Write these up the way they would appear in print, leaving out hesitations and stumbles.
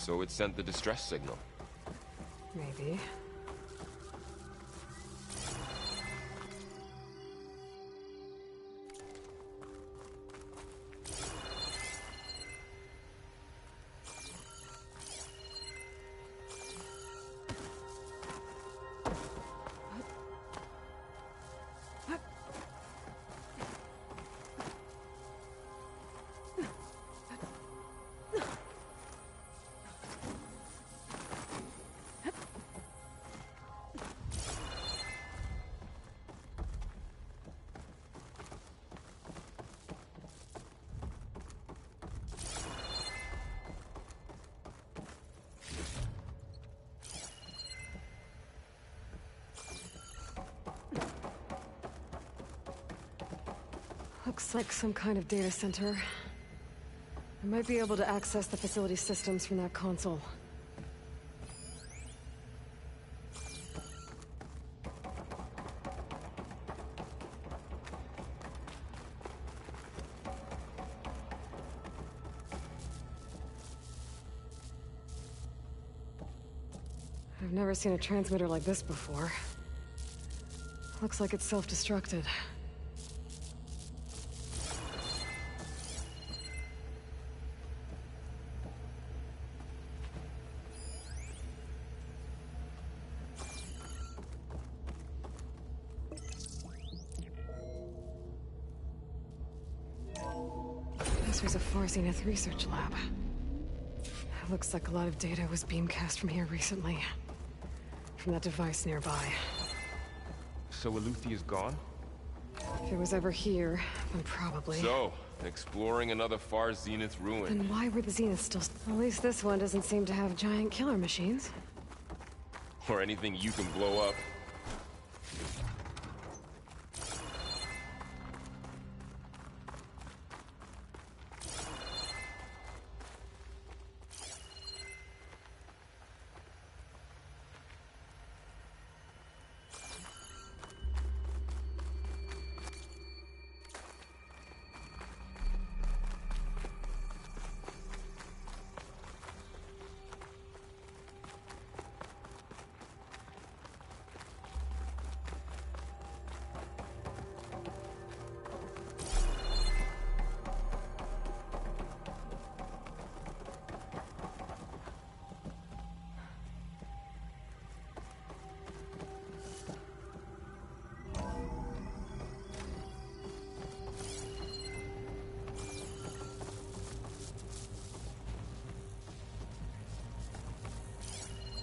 So it sent the distress signal. Maybe. Looks like some kind of data center. I might be able to access the facility systems from that console. I've never seen a transmitter like this before. Looks like it's self-destructed. This was a Far Zenith research lab. It looks like a lot of data was beamcast from here recently. From that device nearby. So Eleuthea's gone? If it was ever here, then probably. So, exploring another Far Zenith ruin. Then why were the Zeniths still... At least this one doesn't seem to have giant killer machines. Or anything you can blow up.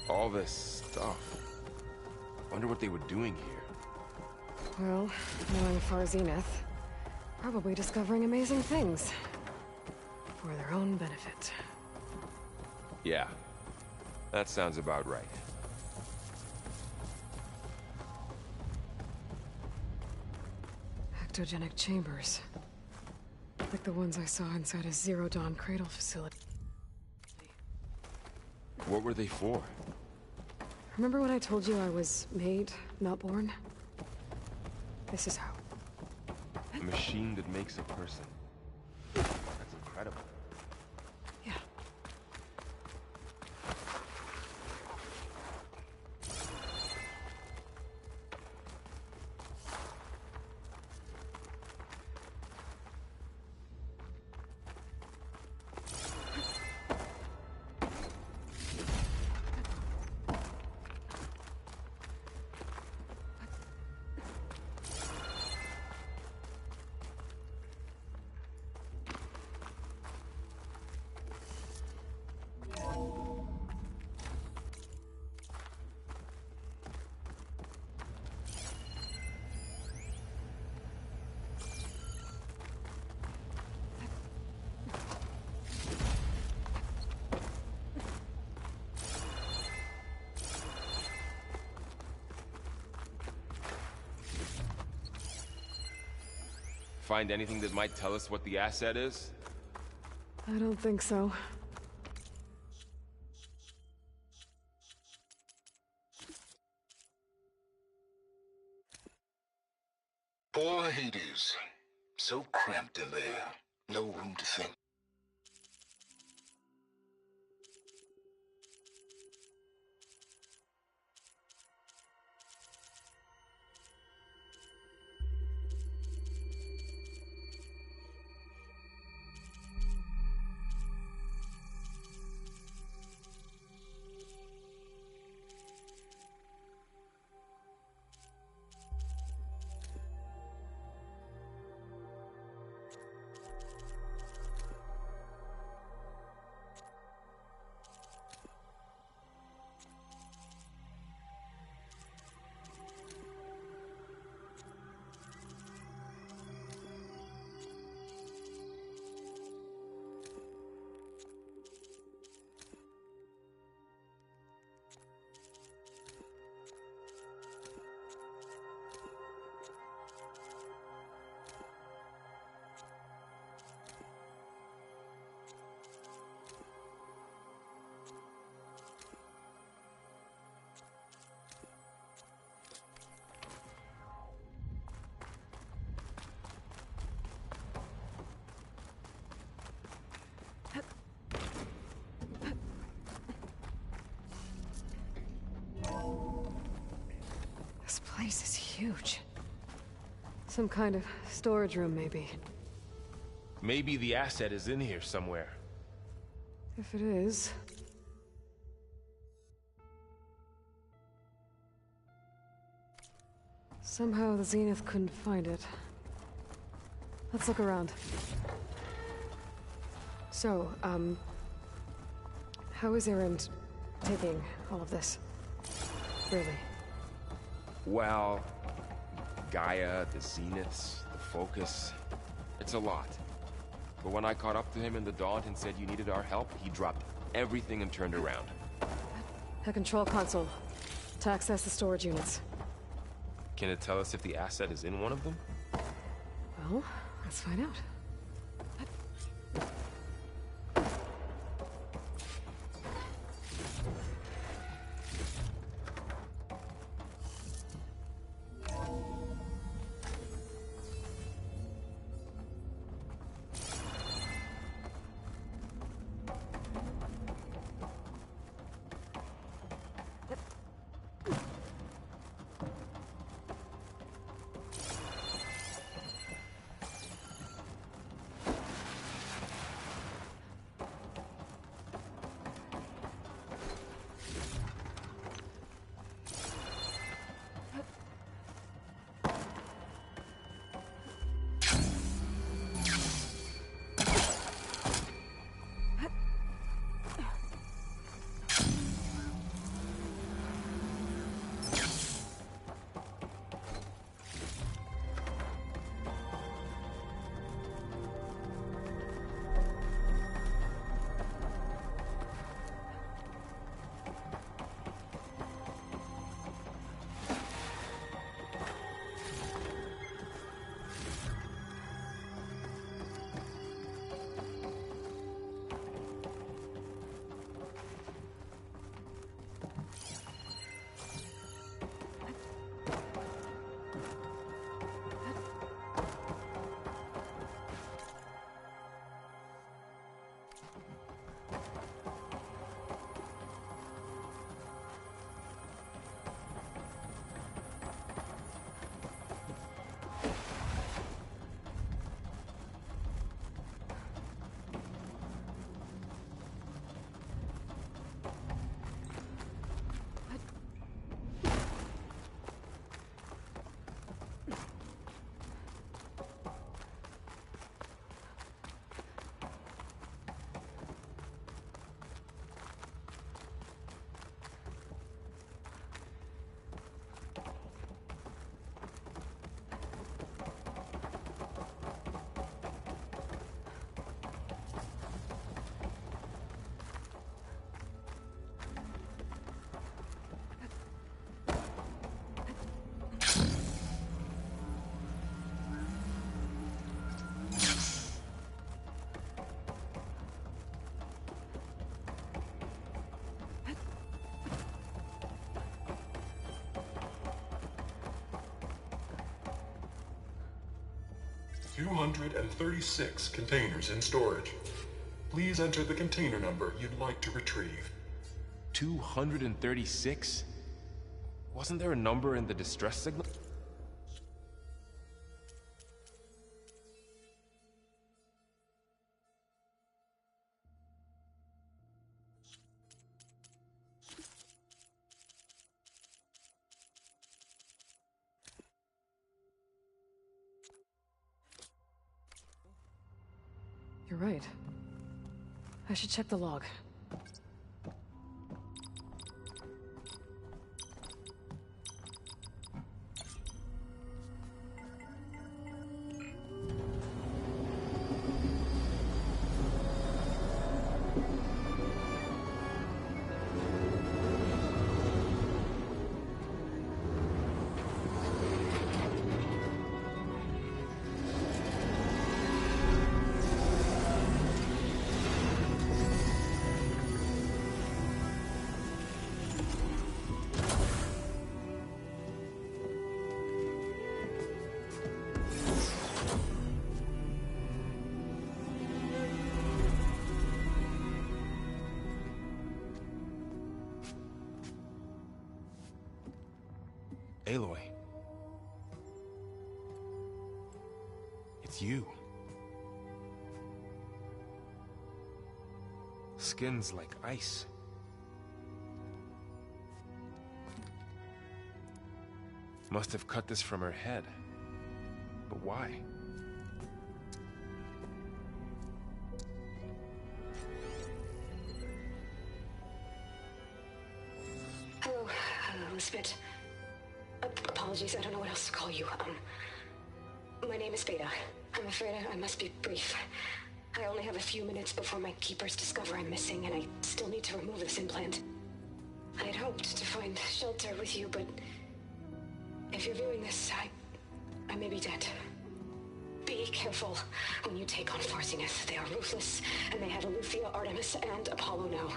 All this stuff. Wonder what they were doing here. Well, knowing Far Zenith, probably discovering amazing things. For their own benefit. Yeah. That sounds about right. Ectogenic chambers. Like the ones I saw inside a Zero Dawn cradle facility. What were they for? Remember when I told you I was made, not born? This is how. A machine that makes a person. That's incredible. Yeah. Find anything that might tell us what the asset is? I don't think so. Poor Hades. So cramped in there. No room to think. place is huge. Some kind of storage room, maybe. Maybe the asset is in here somewhere. If it is... Somehow the Zenith couldn't find it. Let's look around. So, how is Erend taking all of this? Really? Well, Gaia, the Zeniths, the Focus. It's a lot. But when I caught up to him in the Daunt and said you needed our help, he dropped everything and turned around. A control console. To access the storage units. Can it tell us if the asset is in one of them? Well, let's find out. $236 containers in storage. Please enter the container number you'd like to retrieve. 236? Wasn't there a number in the distress signal? You're right. I should check the log. Aloy, It's you. Skin's like ice. Must have cut this from her head. But why? Hello, Elizabeth. Apologies, I don't know what else to call you. My name is Beta. I'm afraid I must be brief. I only have a few minutes before my keepers discover I'm missing, and I still need to remove this implant. I had hoped to find shelter with you, but if you're viewing this, I may be dead. Be careful when you take on Farsineth. They are ruthless, and they have Eleuthia, Artemis, and Apollo now.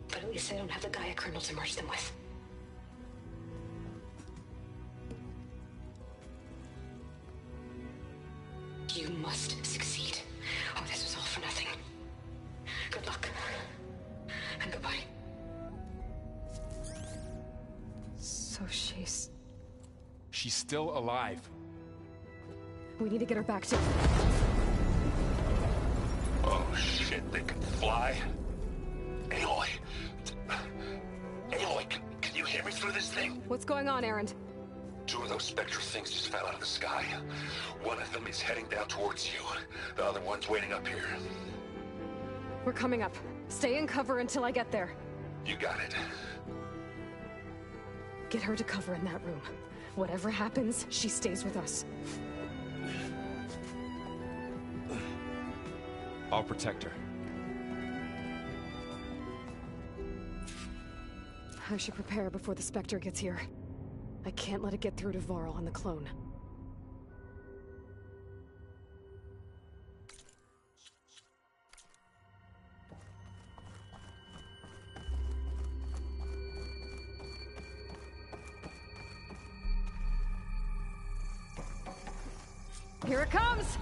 But at least I don't have the Gaia kernel to merge them with. You must succeed, or this was all for nothing. Good luck. And goodbye. So she's still alive. We need to get her back to... Oh shit, they can fly? Aloy! Aloy, can you hear me through this thing? What's going on, Erend? Two of those spectral things just fell out of the sky. One of them is heading down towards you. The other one's waiting up here. We're coming up. Stay in cover until I get there. You got it. Get her to cover in that room. Whatever happens, she stays with us. I'll protect her. I should prepare before the Spectre gets here. I can't let it get through to Varl and the clone. Here it comes!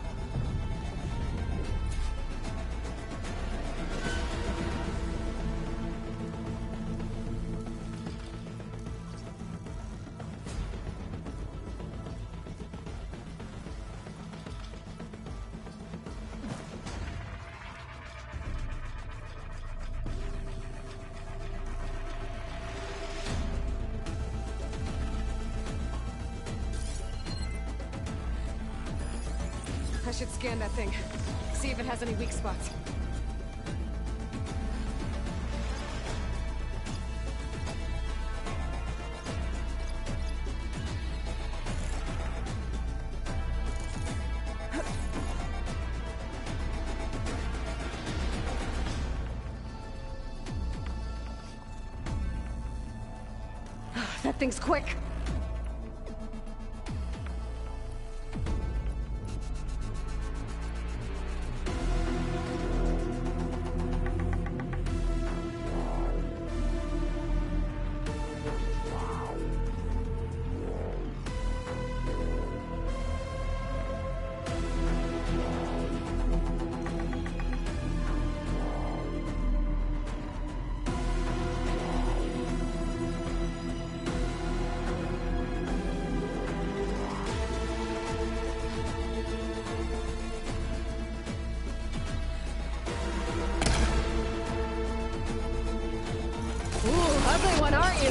I should scan that thing. See if it has any weak spots. That thing's quick. Ugly one, aren't you?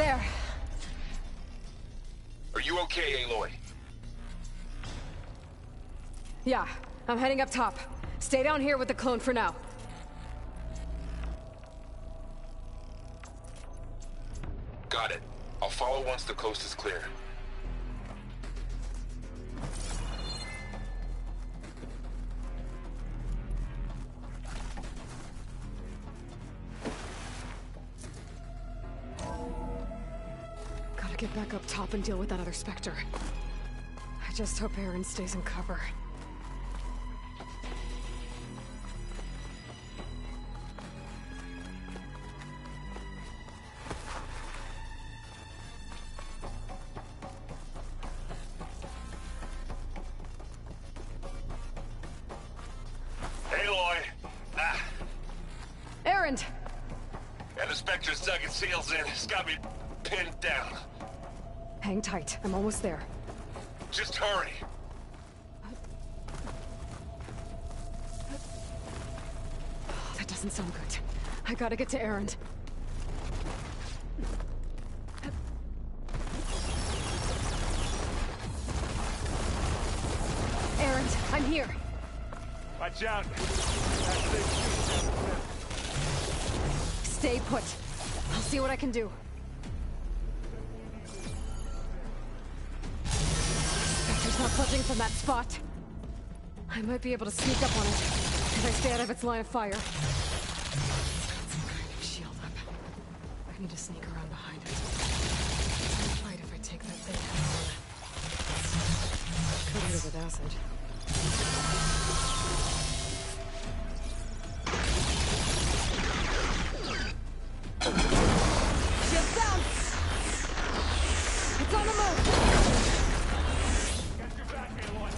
There. Are you okay, Aloy? Yeah, I'm heading up top. Stay down here with the clone for now. Got it. I'll follow once the coast is clear. Gotta get back up top and deal with that other Spectre. I just hope Aaron stays in cover. Aloy! Ah, Aaron! and the Spectre's dug its heels in. It's got me pinned down. Hang tight, I'm almost there. Just hurry. That doesn't sound good. I gotta get to Aaron. Aaron, I'm here. Watch out! Stay put. I'll see what I can do. Spectre's not budging from that spot. I might be able to sneak up on it if I stay out of its line of fire. It's got some kind of shield up. I need to sneak around behind it. I'll fight if I take that thing down. Could hit it with acid. Shield down! It's on the move! Get your back, Aloy!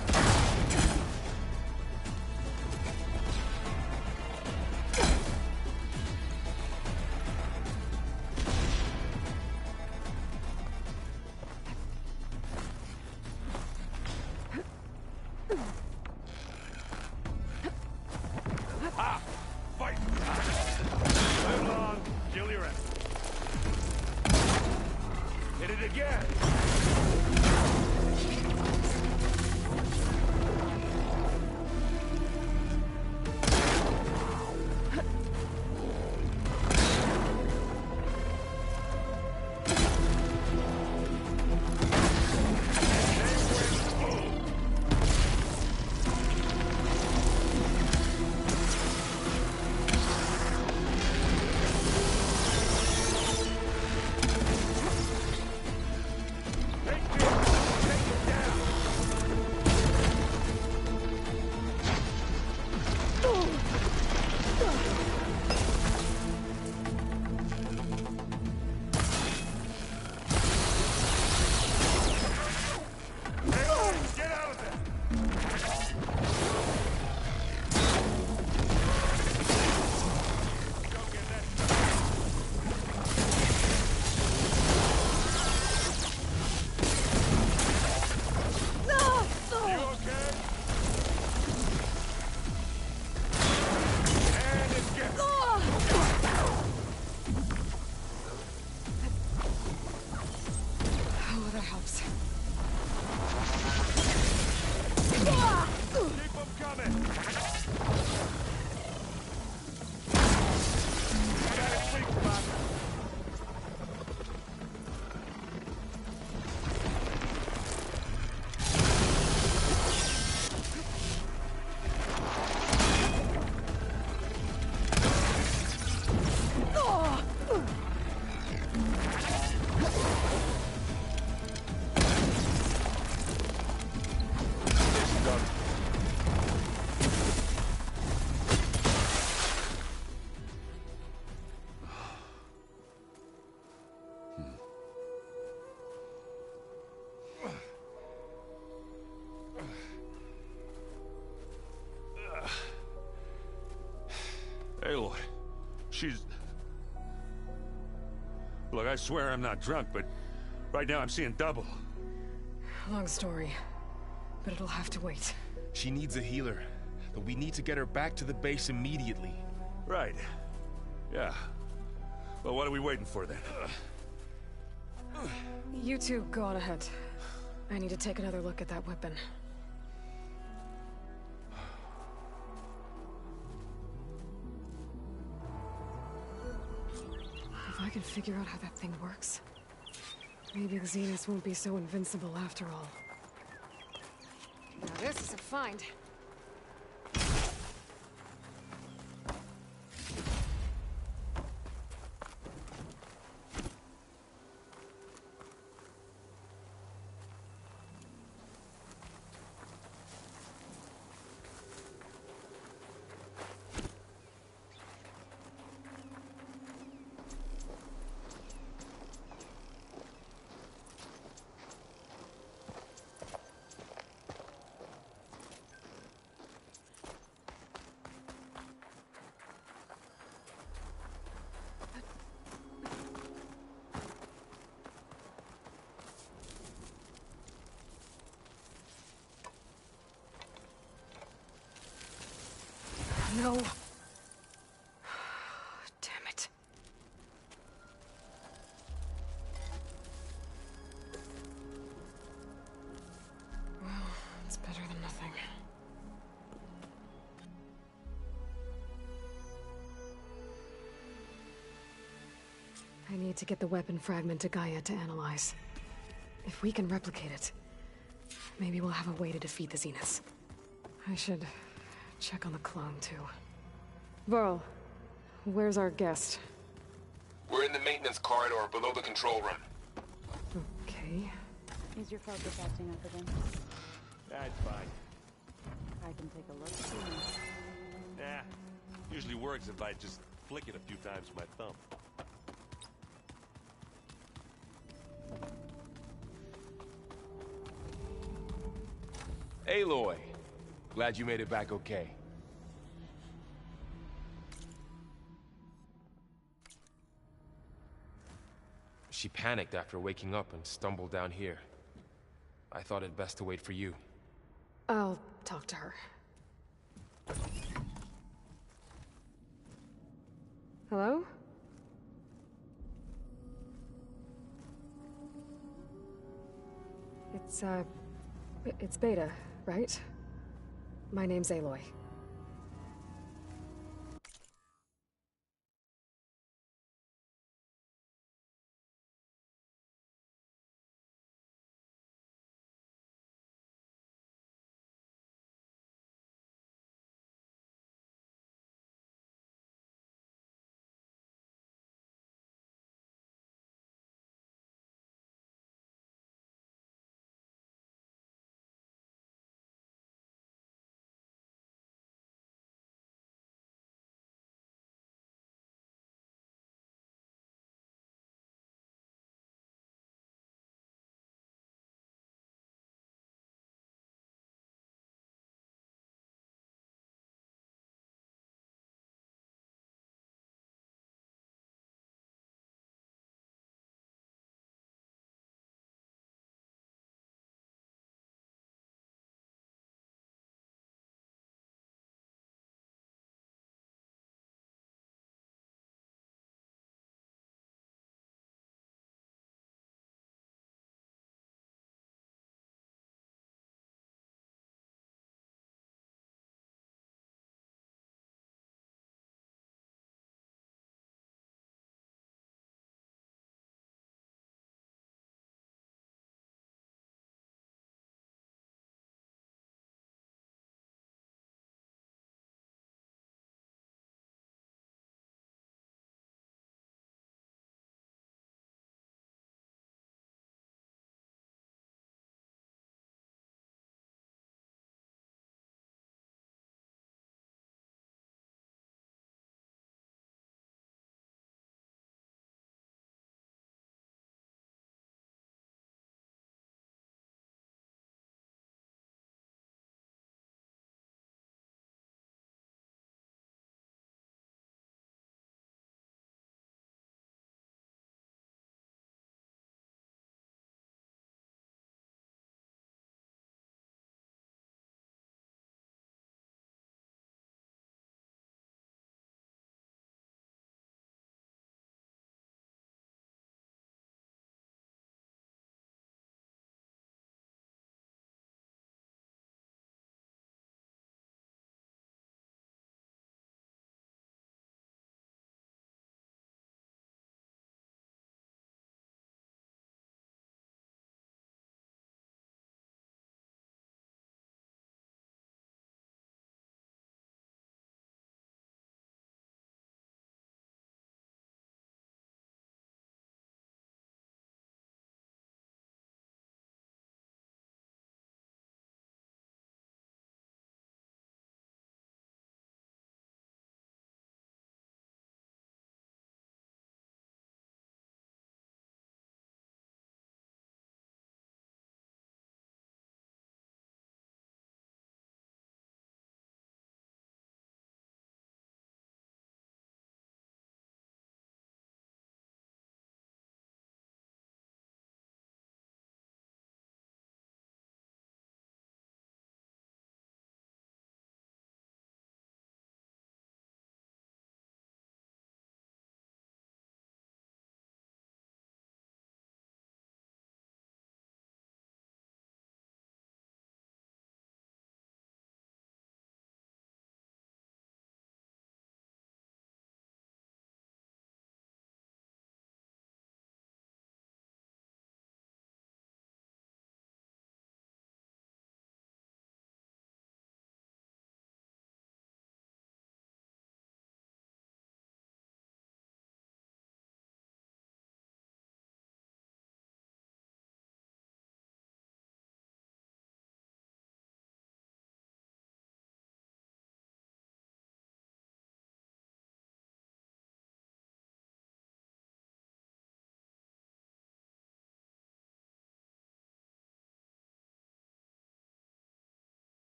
Ah! Fight! Live long, kill your enemy. Hit it again! Get out of there! Go get that. You okay? And it's get. Oh, that helps. Keep them coming! Got it, sleep spot. Aloy, she's... Look, I swear I'm not drunk, but right now I'm seeing double. Long story, but it'll have to wait. She needs a healer, but we need to get her back to the base immediately. Right. Yeah. Well, what are we waiting for then? You two, go on ahead. I need to take another look at that weapon. If I can figure out how that thing works, maybe the Zeniths won't be so invincible after all. Now this is a find. No. Damn it. Well, it's better than nothing. I need to get the weapon fragment to Gaia to analyze. If we can replicate it, maybe we'll have a way to defeat the Zeniths. I should check on the clone, too. Varl, where's our guest? We're in the maintenance corridor below the control room. Okay. Is your focus acting up again? That's fine. I can take a look. See. Nah, usually works if I just flick it a few times with my thumb. Aloy, glad you made it back okay. She panicked after waking up and stumbled down here. I thought it best to wait for you. I'll talk to her. Hello? It's Beta, right? My name's Aloy.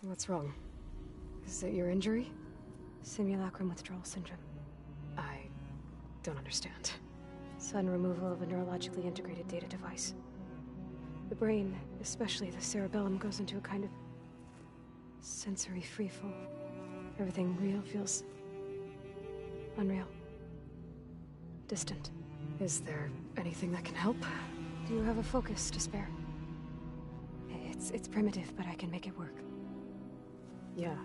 What's wrong? Is it your injury? Simulacrum withdrawal syndrome. I don't understand. Sudden removal of a neurologically integrated data device. The brain, especially the cerebellum, goes into a kind of sensory freefall. Everything real feels unreal. Distant. Is there anything that can help? Do you have a focus to spare? It's primitive, but I can make it work. Yeah.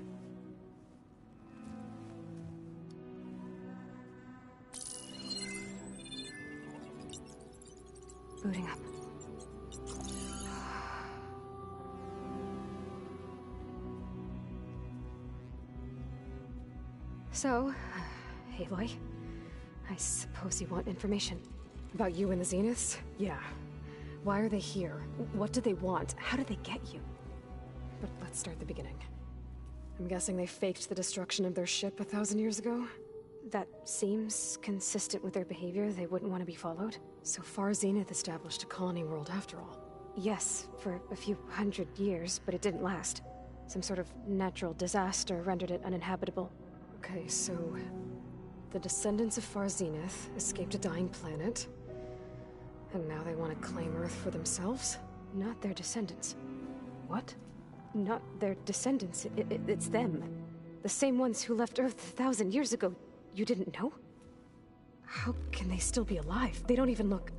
Booting up. So, Aloy, I suppose you want information. About you and the Zeniths? Yeah. Why are they here? What do they want? How did they get you? But let's start at the beginning. I'm guessing they faked the destruction of their ship 1,000 years ago? That seems consistent with their behavior. They wouldn't want to be followed. So far, Zenith established a colony world after all. Yes, for a few hundred years, but it didn't last. Some sort of natural disaster rendered it uninhabitable. Okay, so the descendants of Far Zenith escaped a dying planet, and now they want to claim Earth for themselves? Not their descendants. What? Not their descendants. It's them. The same ones who left Earth 1,000 years ago. You didn't know? How can they still be alive? They don't even look...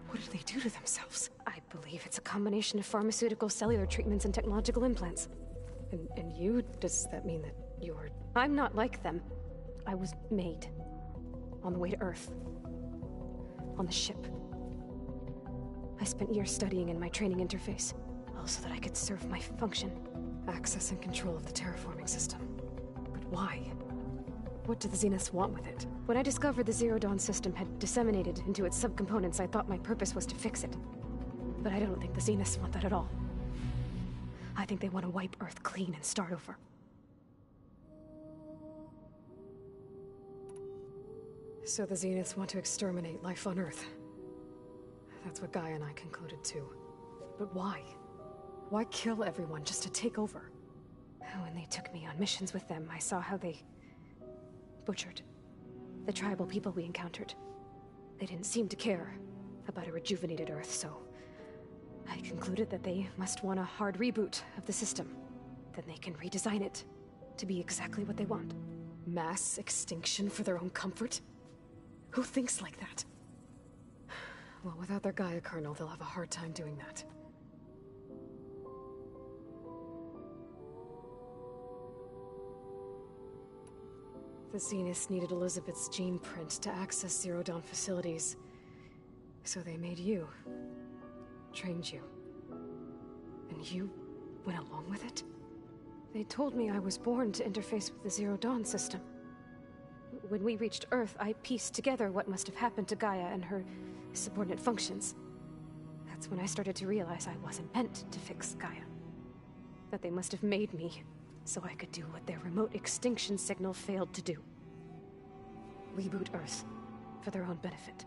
What did they do to themselves? I believe it's a combination of pharmaceutical, cellular treatments, and technological implants. And you? Does that mean that you're... I'm not like them. I was made. On the way to Earth. On the ship. I spent years studying in my training interface, all so that I could serve my function. Access and control of the terraforming system. But why? What do the Zeniths want with it? When I discovered the Zero Dawn system had disseminated into its subcomponents, I thought my purpose was to fix it. But I don't think the Zeniths want that at all. I think they want to wipe Earth clean and start over. So the Zeniths want to exterminate life on Earth. That's what Gaia and I concluded too. But why? Why kill everyone just to take over? When they took me on missions with them, I saw how they butchered the tribal people we encountered. They didn't seem to care about a rejuvenated Earth, so I concluded that they must want a hard reboot of the system. Then they can redesign it to be exactly what they want. Mass extinction for their own comfort? Who thinks like that? Well, without their Gaia kernel, they'll have a hard time doing that. The Zeniths needed Elizabeth's gene print to access Zero Dawn facilities. So they made you. Trained you. And you went along with it? They told me I was born to interface with the Zero Dawn system. When we reached Earth, I pieced together what must have happened to Gaia and her subordinate functions. That's when I started to realize I wasn't meant to fix Gaia. That they must have made me so I could do what their remote extinction signal failed to do. Reboot Earth for their own benefit.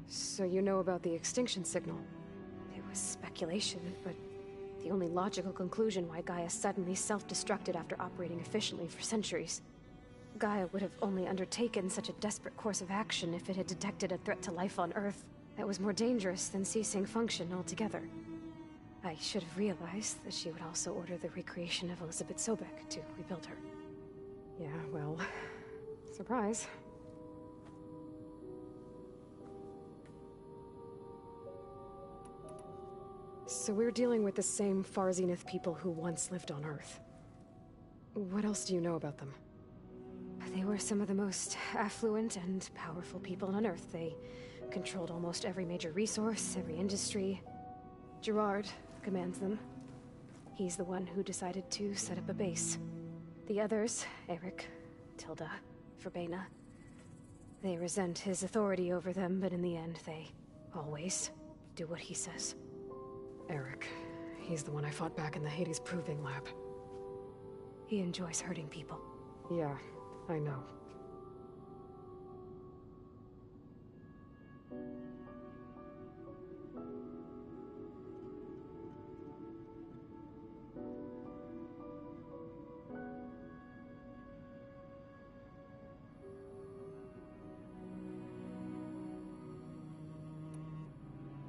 So you know about the extinction signal? It was speculation, but the only logical conclusion why Gaia suddenly self-destructed after operating efficiently for centuries. Gaia would have only undertaken such a desperate course of action if it had detected a threat to life on Earth that was more dangerous than ceasing function altogether. I should have realized that she would also order the recreation of Elizabeth Sobek to rebuild her. Yeah, well, surprise. So we're dealing with the same Far Zenith people who once lived on Earth. What else do you know about them? They were some of the most affluent and powerful people on Earth. They controlled almost every major resource, every industry. Gerard commands them. He's the one who decided to set up a base. The others, Eric, Tilda, Verbena, they resent his authority over them, but in the end, they always do what he says. Eric. He's the one I fought back in the Hades Proving Lab. He enjoys hurting people. Yeah, I know.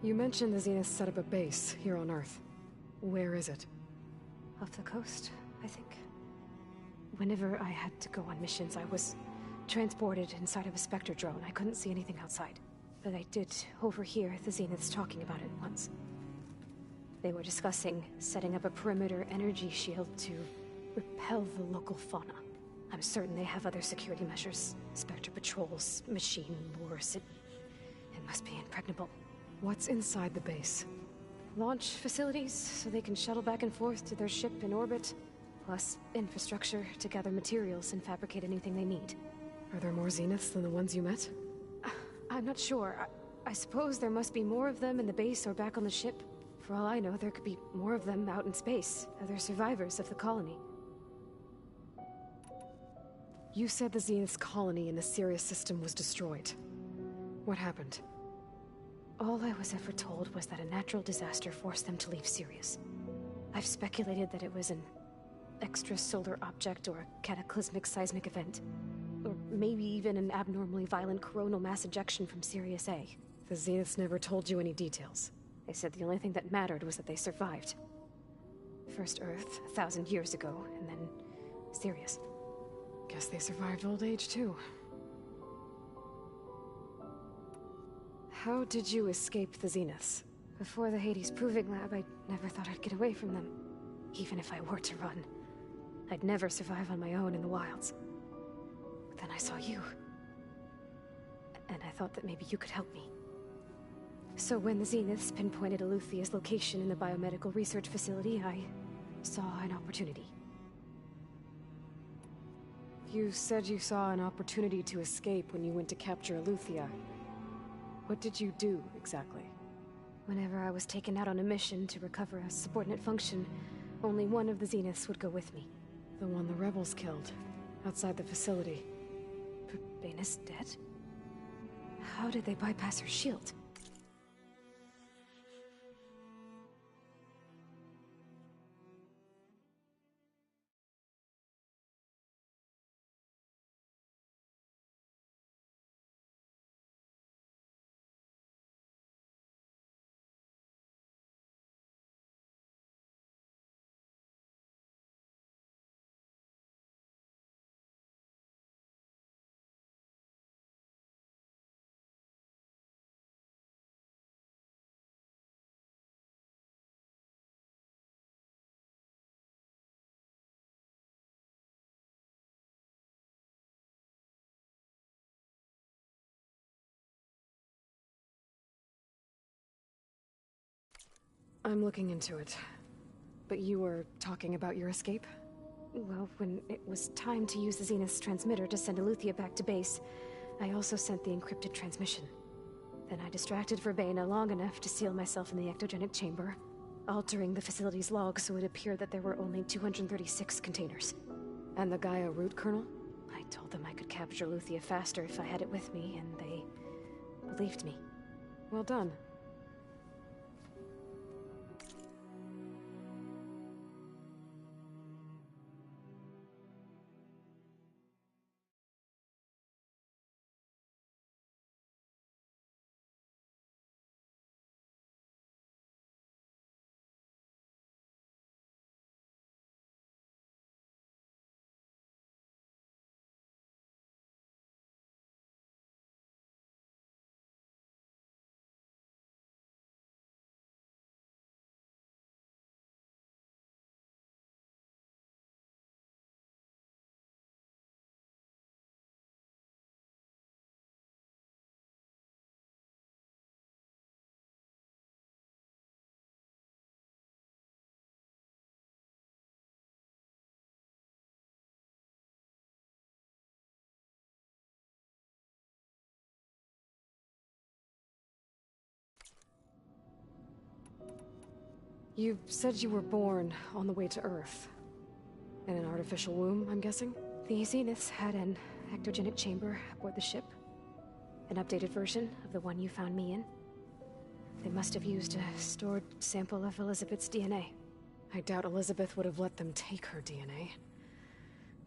You mentioned the Zenith set up a base here on Earth. Where is it? Off the coast, I think. Whenever I had to go on missions, I was transported inside of a Spectre drone. I couldn't see anything outside. But I did overhear the Zeniths talking about it once. They were discussing setting up a perimeter energy shield to repel the local fauna. I'm certain they have other security measures. Spectre patrols, machine lures. It must be impregnable. What's inside the base? Launch facilities, so they can shuttle back and forth to their ship in orbit. Plus, infrastructure to gather materials and fabricate anything they need. Are there more Zeniths than the ones you met? I'm not sure. I suppose there must be more of them in the base or back on the ship. For all I know, there could be more of them out in space, other survivors of the colony. You said the Zenith's colony in the Sirius system was destroyed. What happened? All I was ever told was that a natural disaster forced them to leave Sirius. I've speculated that it was an extrasolar object or a cataclysmic seismic event. Or maybe even an abnormally violent coronal mass ejection from Sirius A. The Zeniths never told you any details. They said the only thing that mattered was that they survived. First Earth, 1,000 years ago, and then Sirius. Guess they survived old age, too. How did you escape the Zeniths? Before the Hades Proving Lab, I never thought I'd get away from them. Even if I were to run. I'd never survive on my own in the wilds. But then I saw you. And I thought that maybe you could help me. So when the Zeniths pinpointed Eluthia's location in the biomedical research facility, I saw an opportunity. You said you saw an opportunity to escape when you went to capture Eluthia. What did you do, exactly? Whenever I was taken out on a mission to recover a subordinate function, only one of the Zeniths would go with me. The one the rebels killed, outside the facility. But Baina's dead? How did they bypass her shield? I'm looking into it. But you were talking about your escape? Well, when it was time to use the Zenith's transmitter to send Eluthia back to base, I also sent the encrypted transmission. Then I distracted Verbena long enough to seal myself in the ectogenic chamber, altering the facility's log so it appeared that there were only 236 containers. And the Gaia root kernel? I told them I could capture Eluthia faster if I had it with me, and they believed me. Well done. You said you were born on the way to Earth. In an artificial womb, I'm guessing? The Zeniths had an ectogenic chamber aboard the ship. An updated version of the one you found me in. They must have used a stored sample of Elizabeth's DNA. I doubt Elizabeth would have let them take her DNA.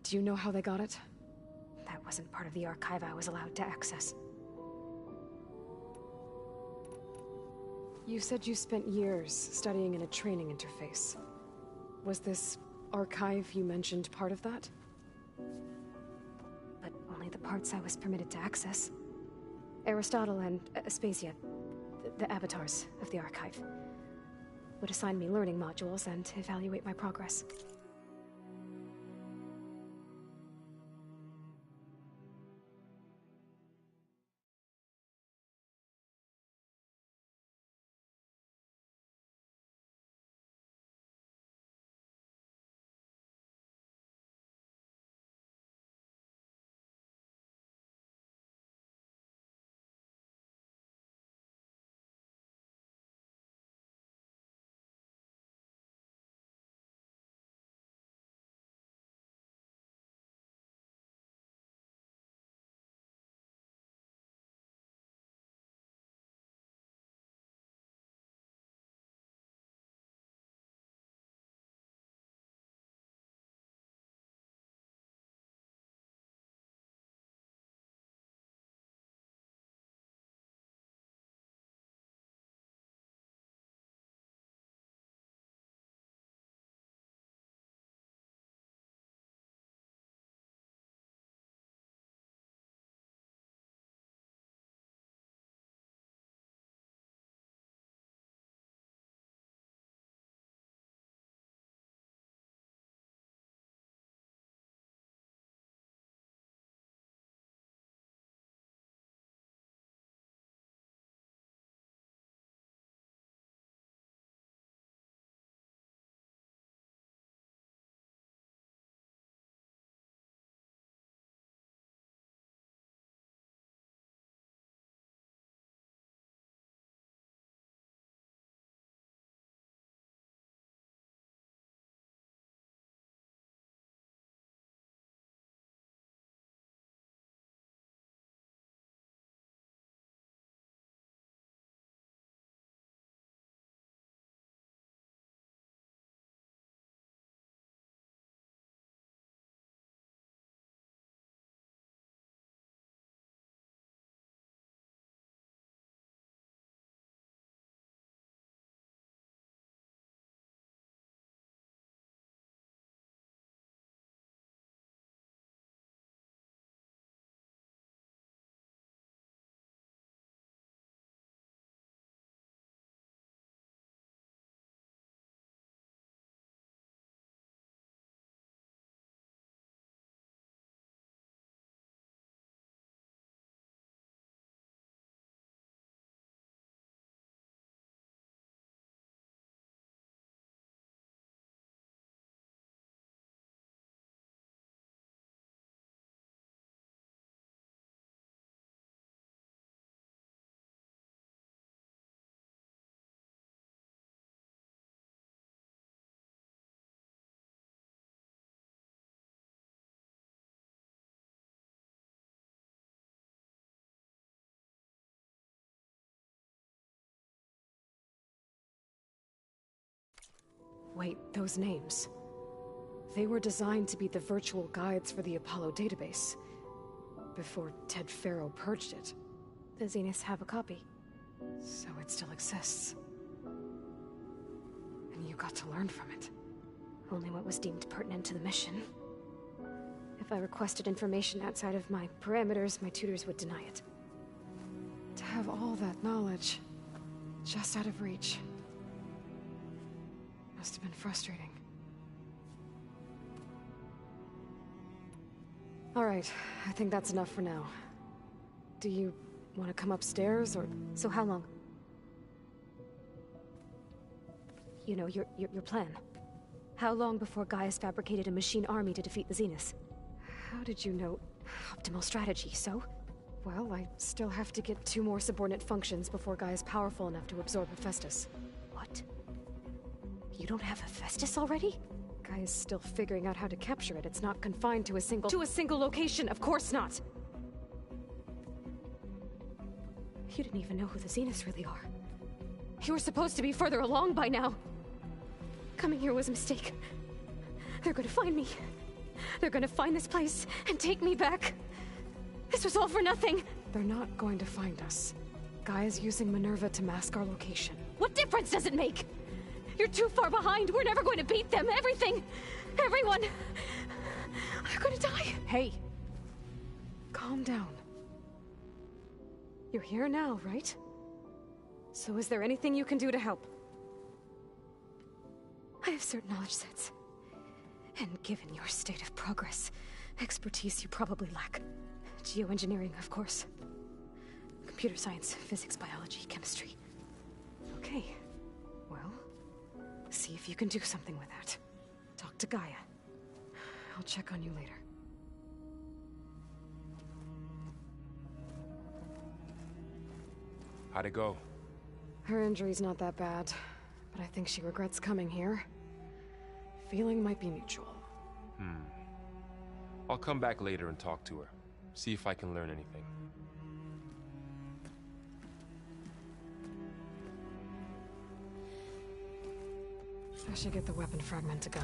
Do you know how they got it? That wasn't part of the archive I was allowed to access. You said you spent years studying in a training interface. Was this archive you mentioned part of that? But only the parts I was permitted to access. Aristotle and Aspasia, the avatars of the archive, would assign me learning modules and evaluate my progress. Wait, those names. They were designed to be the virtual guides for the Apollo database. Before Ted Faro purged it. The Zeniths have a copy. So it still exists. And you got to learn from it. Only what was deemed pertinent to the mission. If I requested information outside of my parameters, my tutors would deny it. To have all that knowledge, just out of reach. Must have been frustrating. All right, I think that's enough for now. Do you want to come upstairs, or...? So how long? You know, your plan. How long before Gaius fabricated a machine army to defeat the Zeniths? How did you know? Optimal strategy, so? Well, I still have to get 2 more subordinate functions before Guy is powerful enough to absorb Hephaestus. What? You don't have Hephaestus already? Guy is still figuring out how to capture it. It's not confined to a single... To a single location! Of course not! You didn't even know who the Zeniths really are. You were supposed to be further along by now! Coming here was a mistake. They're gonna find me. They're gonna find this place and take me back. This was all for nothing! They're not going to find us. Guy is using Minerva to mask our location. What difference does it make? You're too far behind. We're never going to beat them. Everything. Everyone. They're going to die. Hey. Calm down. You're here now, right? So is there anything you can do to help? I have certain knowledge sets. And given your state of progress, expertise you probably lack. Geoengineering, of course. Computer science, physics, biology, chemistry. Okay. Well, see if you can do something with that. Talk to Gaia. I'll check on you later. How'd it go? Her injury's not that bad, but I think she regrets coming here. Feeling might be mutual. I'll come back later and talk to her. See if I can learn anything. I should get the weapon fragment to Gaia.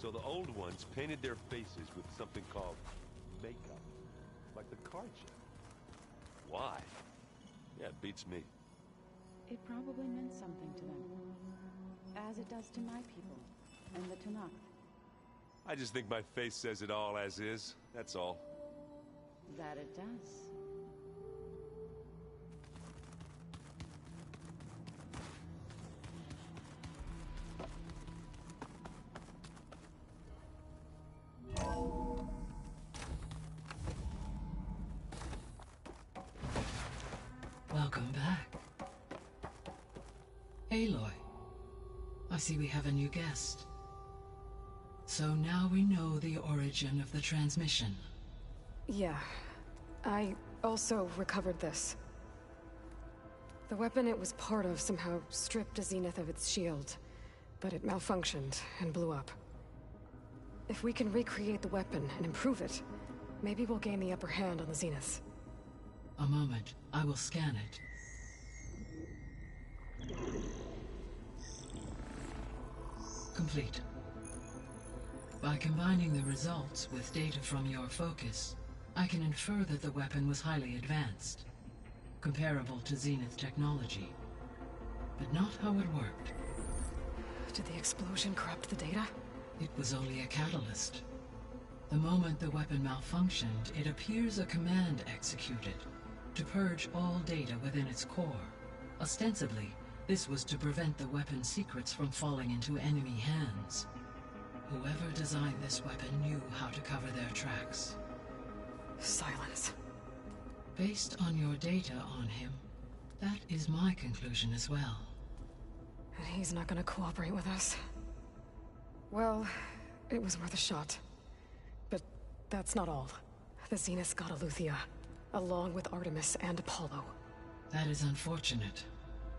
So the old ones painted their faces with something called makeup. Like the card show. Why? Yeah, it beats me. It probably meant something to them. As it does to my people, and the Tanakh. I just think my face says it all as is, that's all. That it does. Welcome back. Aloy, I see we have a new guest. So now we know the origin of the transmission. Yeah. I also recovered this. The weapon it was part of somehow stripped Zenith of its shield, but it malfunctioned and blew up. If we can recreate the weapon and improve it, maybe we'll gain the upper hand on the Zeniths. A moment, I will scan it. Complete. By combining the results with data from your focus, I can infer that the weapon was highly advanced, comparable to Zenith technology, but not how it worked. Did the explosion corrupt the data? It was only a catalyst. The moment the weapon malfunctioned, it appears a command executed to purge all data within its core. Ostensibly, this was to prevent the weapon's secrets from falling into enemy hands. Whoever designed this weapon knew how to cover their tracks. Silence. Based on your data on him, that is my conclusion as well. And he's not gonna cooperate with us. Well, it was worth a shot. But that's not all. The Zeniths got Aletheia, along with Artemis and Apollo. That is unfortunate.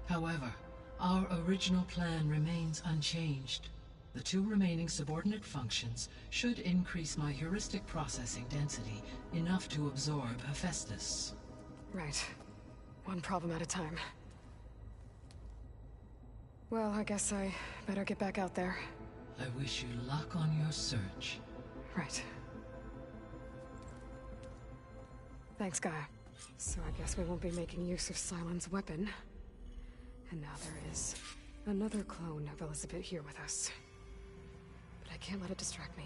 However, our original plan remains unchanged. The two remaining subordinate functions should increase my heuristic processing density enough to absorb Hephaestus. Right. One problem at a time. Well, I guess I better get back out there. I wish you luck on your search. Right. Thanks, Gaia. So I guess we won't be making use of Cylon's weapon. And now there is another clone of Elizabeth here with us. But I can't let it distract me.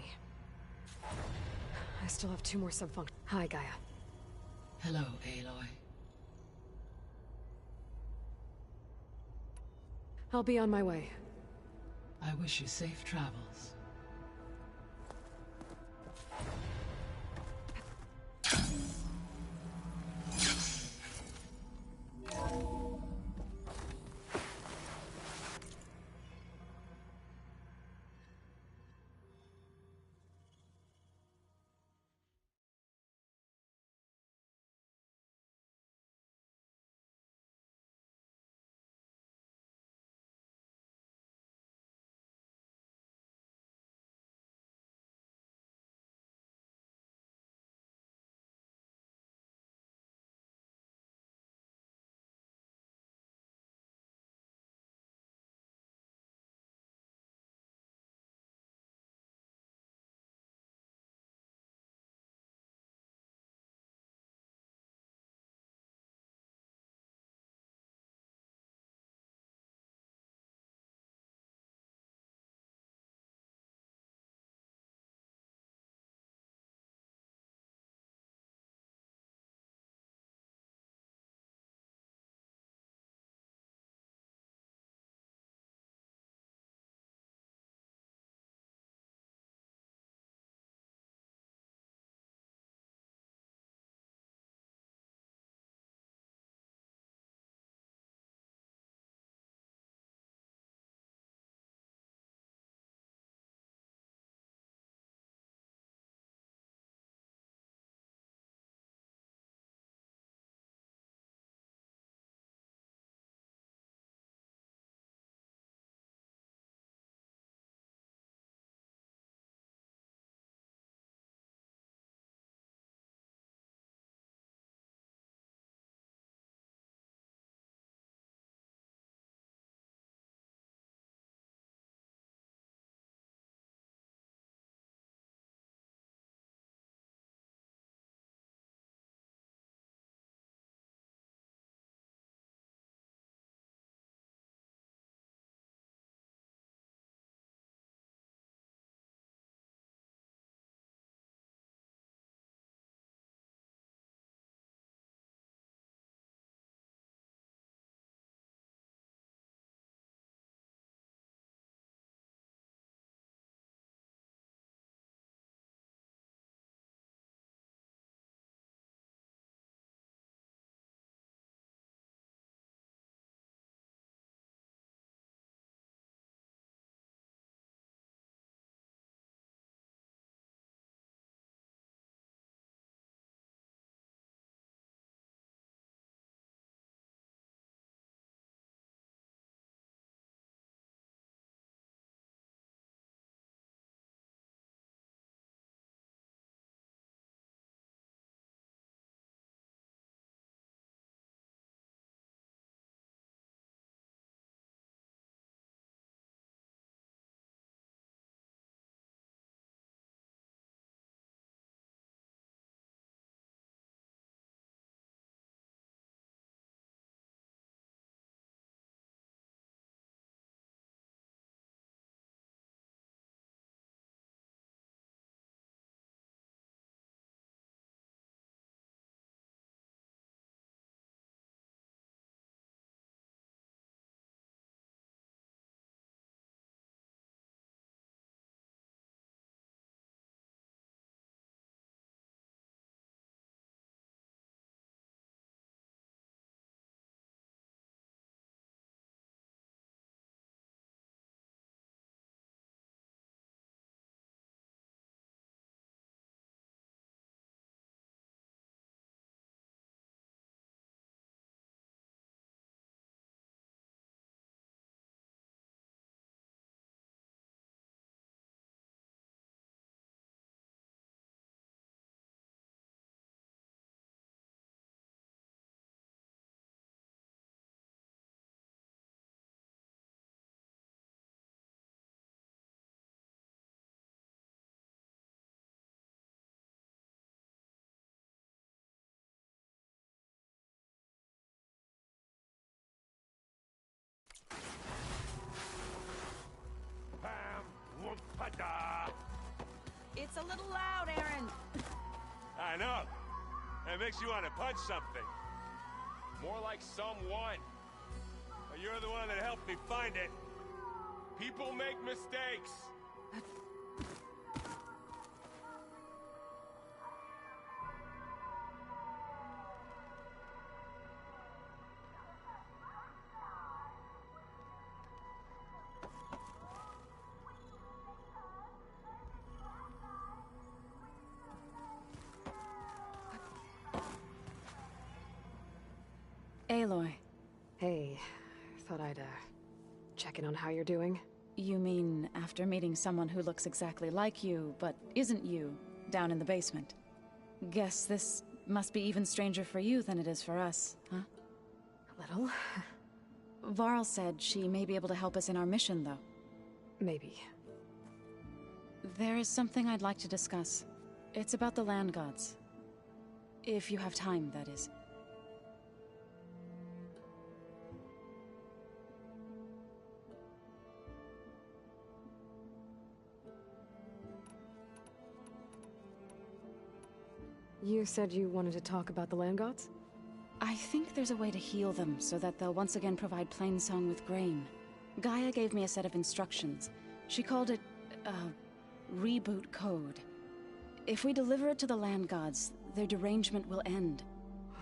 I still have 2 more subfunctions. Hi, Gaia. Hello, Aloy. I'll be on my way. I wish you safe travels. a little loud, Aaron. I know. It makes you want to punch something. More like someone. But you're the one that helped me find it. People make mistakes. Aloy. Hey, thought I'd, check in on how you're doing. You mean after meeting someone who looks exactly like you, but isn't you, down in the basement? Guess this must be even stranger for you than it is for us, huh? A little. Varl said she may be able to help us in our mission, though. Maybe. There is something I'd like to discuss. It's about the land gods. If you have time, that is. You said you wanted to talk about the land gods? I think there's a way to heal them so that they'll once again provide Plainsong with grain. Gaia gave me a set of instructions. She called it, reboot code. If we deliver it to the land gods, their derangement will end.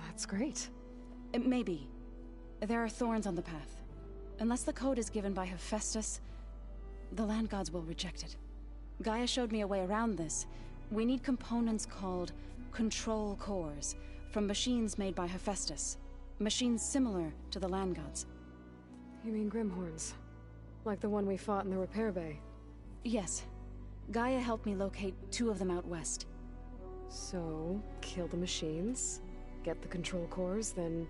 That's great. Maybe. There are thorns on the path. Unless the code is given by Hephaestus, the land gods will reject it. Gaia showed me a way around this. We need components called control cores from machines made by Hephaestus. Machines similar to the land gods. You mean Grimhorns? Like the one we fought in the repair bay? Yes. Gaia helped me locate 2 of them out west. So, kill the machines, get the control cores, then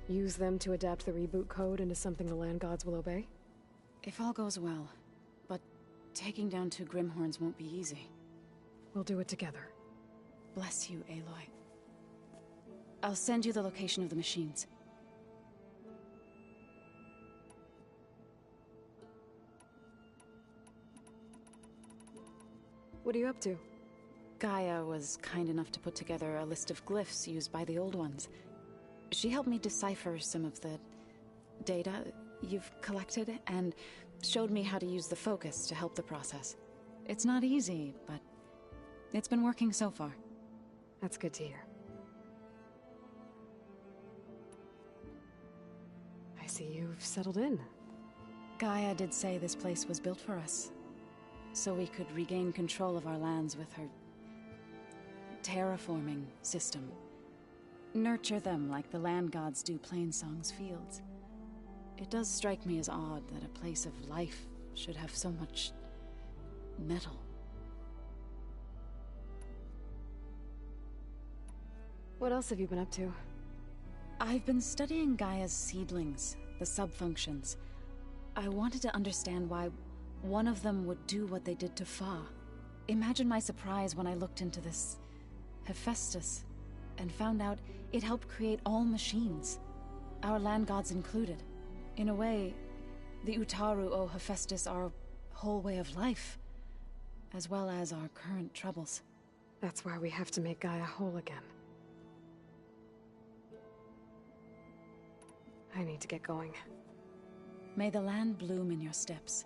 use them to adapt the reboot code into something the land gods will obey? If all goes well. But taking down 2 Grimhorns won't be easy. We'll do it together. Bless you, Aloy. I'll send you the location of the machines. What are you up to? Gaia was kind enough to put together a list of glyphs used by the old ones. She helped me decipher some of the data you've collected, and showed me how to use the focus to help the process. It's not easy, but it's been working so far. That's good to hear. I see you've settled in. Gaia did say this place was built for us, so we could regain control of our lands with her terraforming system. Nurture them like the land gods do Plainsong's fields. It does strike me as odd that a place of life should have so much metal. What else have you been up to? I've been studying Gaia's seedlings, the subfunctions. I wanted to understand why one of them would do what they did to Fa. Imagine my surprise when I looked into this Hephaestus and found out it helped create all machines, our land gods included. In a way, the Utaru owe Hephaestus our whole way of life, as well as our current troubles. That's why we have to make Gaia whole again. I need to get going. May the land bloom in your steps.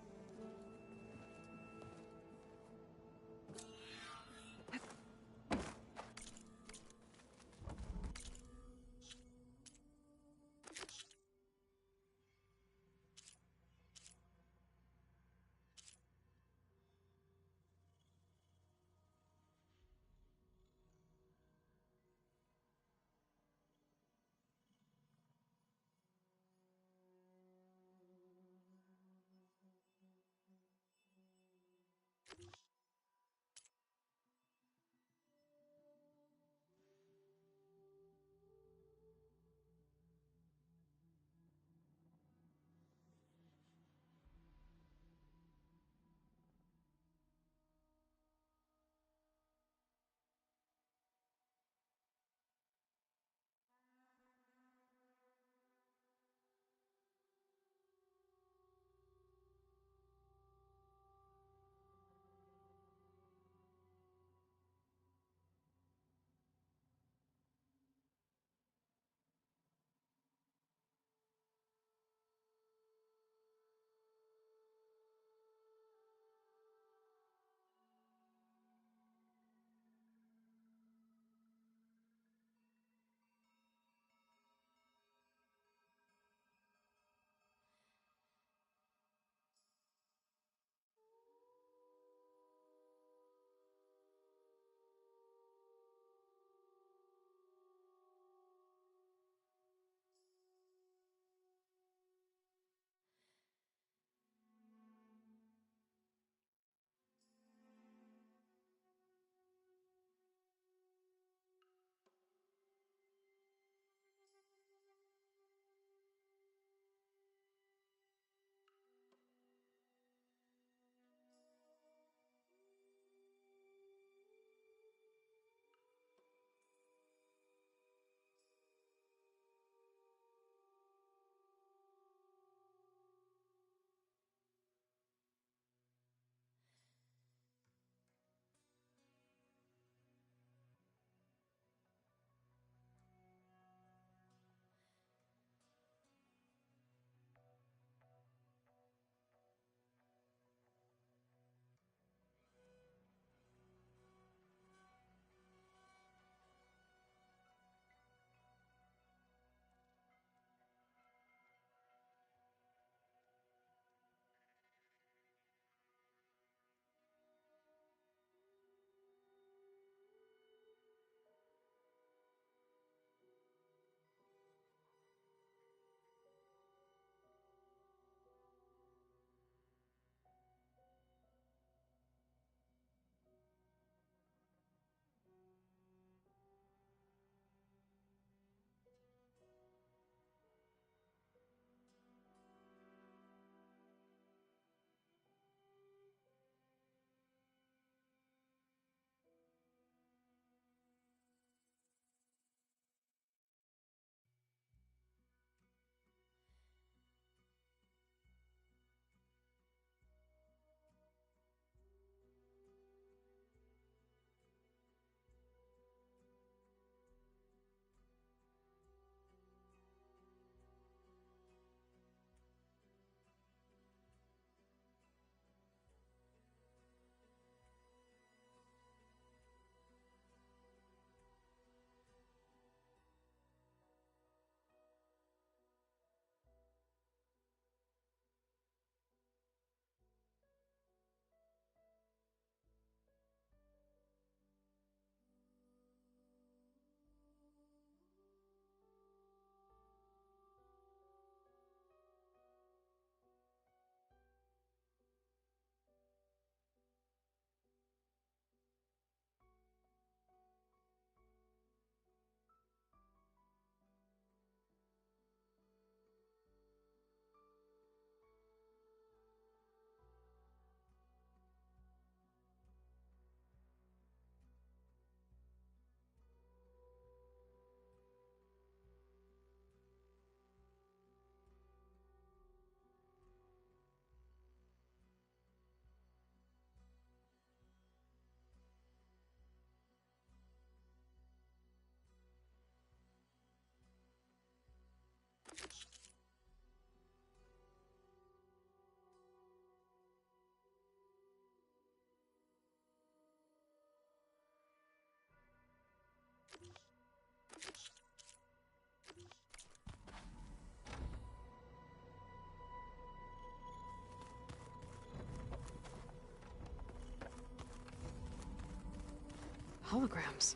Holograms.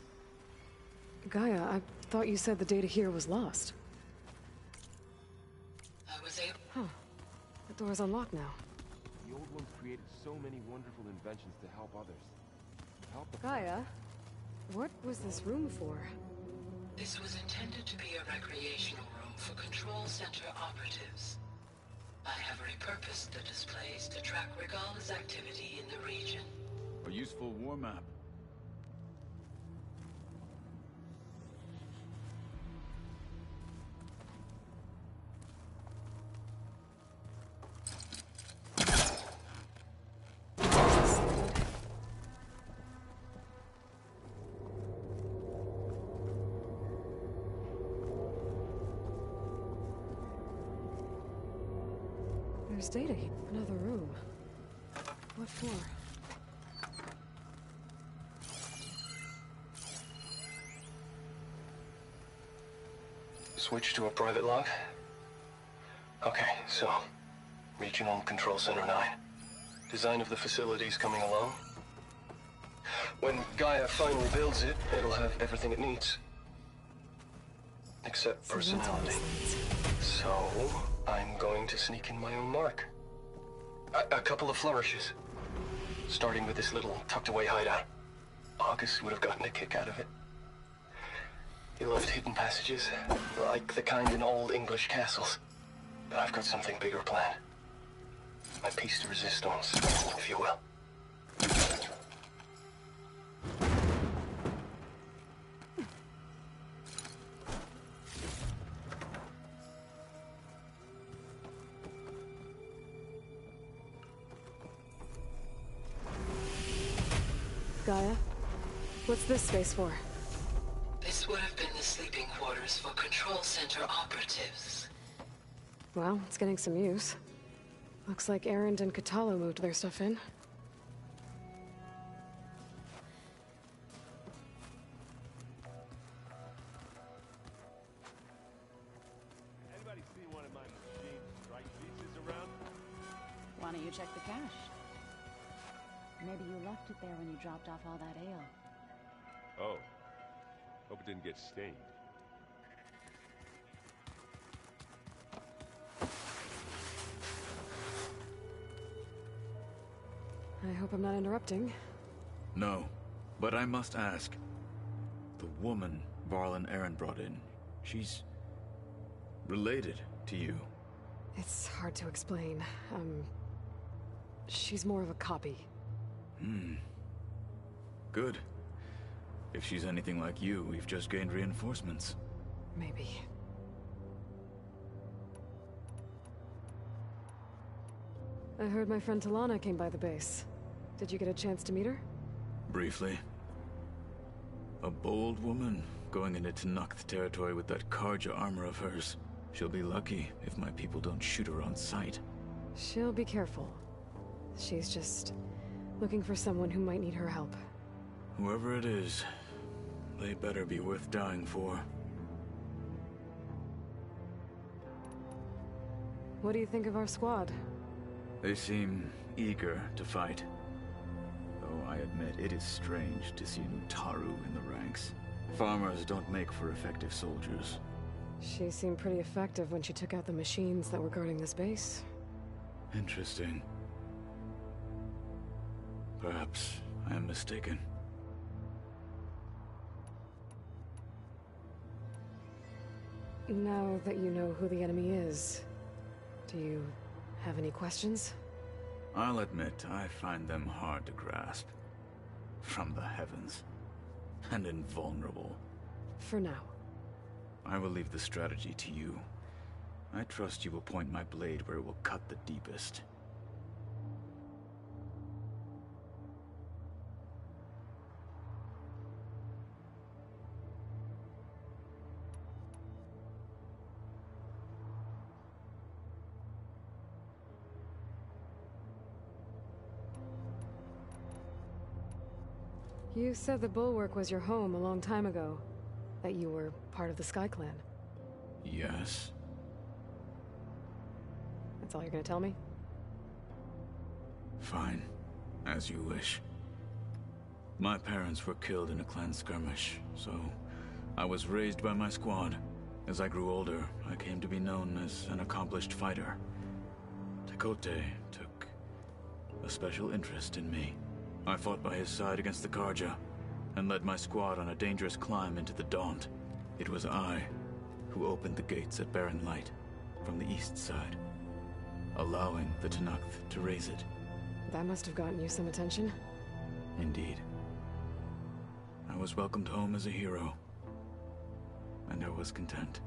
Gaia, I thought you said the data here was lost. I was able... Huh. The door's unlocked now. The old ones created so many wonderful inventions to help others. Help the Gaia, what was this room for? This was intended to be a recreational room for Control Center operatives. I have repurposed the displays to track Regala's activity in the region. A useful war map. There's data here. Another room. What for? Switch to a private log? Okay, so... Regional Control Center 9. Design of the facility's coming along. When Gaia finally builds it, it'll have everything it needs. Except personality. So, I'm going to sneak in my own mark. A couple of flourishes. Starting with this little tucked-away hideout. August would have gotten a kick out of it. He loved hidden passages, like the kind in old English castles. But I've got something bigger planned. My piece de resistance, if you will. Gaia, what's this space for? This would have been the sleeping quarters for Control Center operatives. Well, it's getting some use. Looks like Erend and Katalo moved their stuff in. Anybody see one of my machine strike pieces around? Why don't you check the cache? Maybe you left it there when you dropped off all that ale. Oh. Hope it didn't get stained. I hope I'm not interrupting. No, but I must ask. The woman Varl and Erend brought in, she's... related to you. It's hard to explain. She's more of a copy. Good. If she's anything like you, we've just gained reinforcements. Maybe. I heard my friend Talana came by the base. Did you get a chance to meet her? Briefly. A bold woman going into Tenakth territory with that Karja armor of hers. She'll be lucky if my people don't shoot her on sight. She'll be careful. She's just looking for someone who might need her help. Whoever it is, they better be worth dying for. What do you think of our squad? They seem eager to fight. Though I admit it is strange to see an Utaru in the ranks. Farmers don't make for effective soldiers. She seemed pretty effective when she took out the machines that were guarding this base. Interesting. Perhaps I am mistaken. Now that you know who the enemy is, do you have any questions? I'll admit, I find them hard to grasp. From the heavens. And invulnerable. For now. I will leave the strategy to you. I trust you will point my blade where it will cut the deepest. You said the Bulwark was your home a long time ago. That you were part of the Sky Clan. Yes. That's all you're gonna tell me? Fine. As you wish. My parents were killed in a clan skirmish, so I was raised by my squad. As I grew older, I came to be known as an accomplished fighter. Tekote took a special interest in me. I fought by his side against the Karja, and led my squad on a dangerous climb into the Daunt. It was I who opened the gates at Barren Light from the east side, allowing the Tenakth to raise it. That must have gotten you some attention. Indeed. I was welcomed home as a hero, and I was content.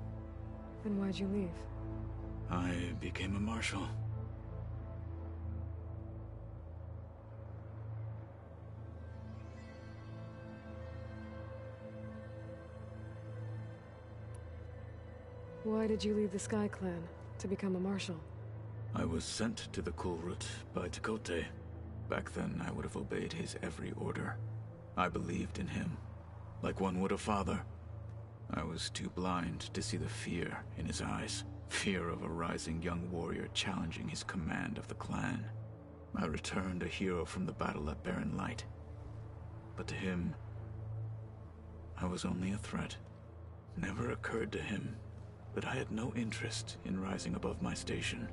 Then why'd you leave? I became a marshal. Why did you leave the Sky Clan to become a marshal? I was sent to the Kulrut by Tekote. Back then, I would have obeyed his every order. I believed in him, like one would a father. I was too blind to see the fear in his eyes. Fear of a rising young warrior challenging his command of the clan. I returned a hero from the battle at Barren Light. But to him, I was only a threat. Never occurred to him that I had no interest in rising above my station.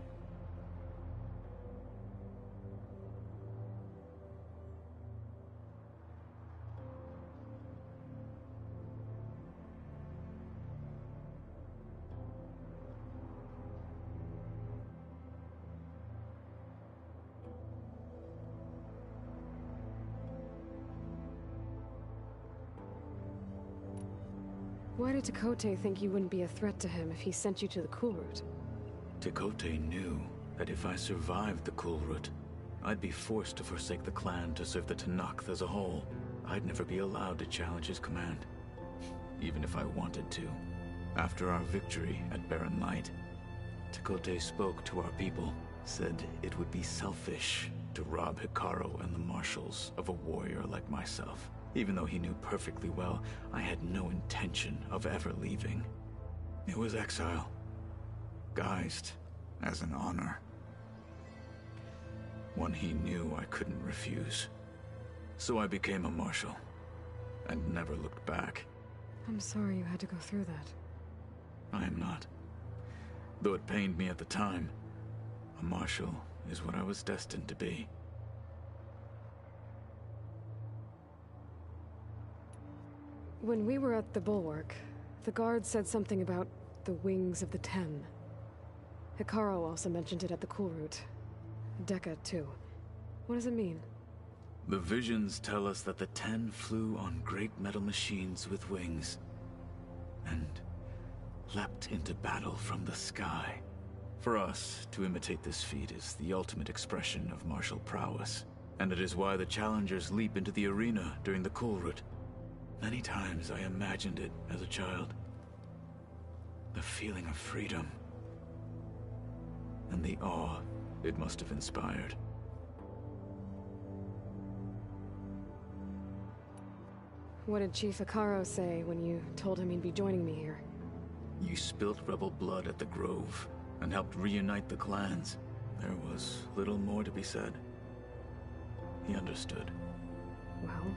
Why did Tekote think you wouldn't be a threat to him if he sent you to the Kulrut? Tekote knew that if I survived the Kulrut, I'd be forced to forsake the clan to serve the Tenakth as a whole. I'd never be allowed to challenge his command, even if I wanted to. After our victory at Barren Light, Tekote spoke to our people, said it would be selfish to rob Hikaru and the marshals of a warrior like myself. Even though he knew perfectly well I had no intention of ever leaving. It was exile, guised as an honor. One he knew I couldn't refuse. So I became a marshal, and never looked back. I'm sorry you had to go through that. I am not. Though it pained me at the time, a marshal is what I was destined to be. When we were at the Bulwark, the guard said something about the Wings of the Ten. Hikaru also mentioned it at the Kulrut. Dekka, too. What does it mean? The visions tell us that the Ten flew on great metal machines with wings, and leapt into battle from the sky. For us, to imitate this feat is the ultimate expression of martial prowess, and it is why the challengers leap into the arena during the Kulrut. Many times I imagined it as a child. The feeling of freedom, and the awe it must have inspired. What did Chief Hikaru say when you told him he'd be joining me here? You spilt rebel blood at the Grove, and helped reunite the clans. There was little more to be said. He understood. Well,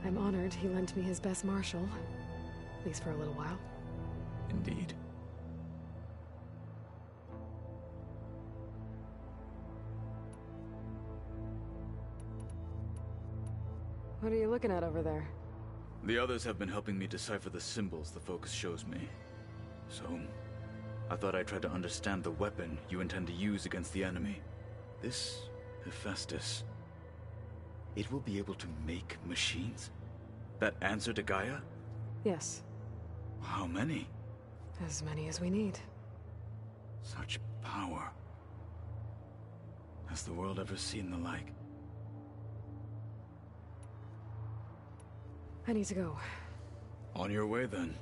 I'm honored he lent me his best marshal. At least for a little while. Indeed. What are you looking at over there? The others have been helping me decipher the symbols the focus shows me. So, I thought I'd try to understand the weapon you intend to use against the enemy. This Hephaestus, it will be able to make machines? That answer to Gaia? Yes. How many? As many as we need. Such power. Has the world ever seen the like? I need to go. On your way, then.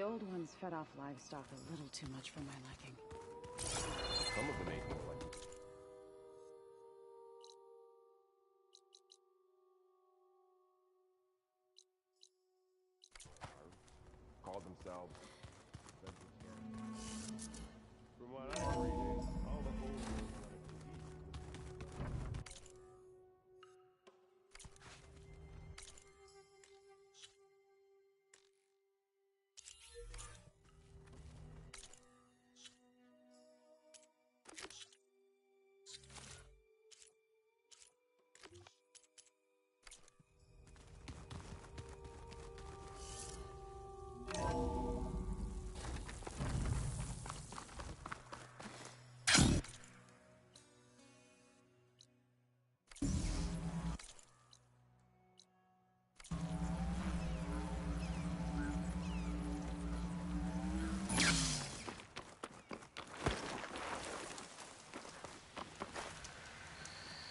old ones fed off livestock a little too much for my liking. Some of them ate more like it. Called themselves vegetarians. From what I'm reading, all the old ones wanted to eat.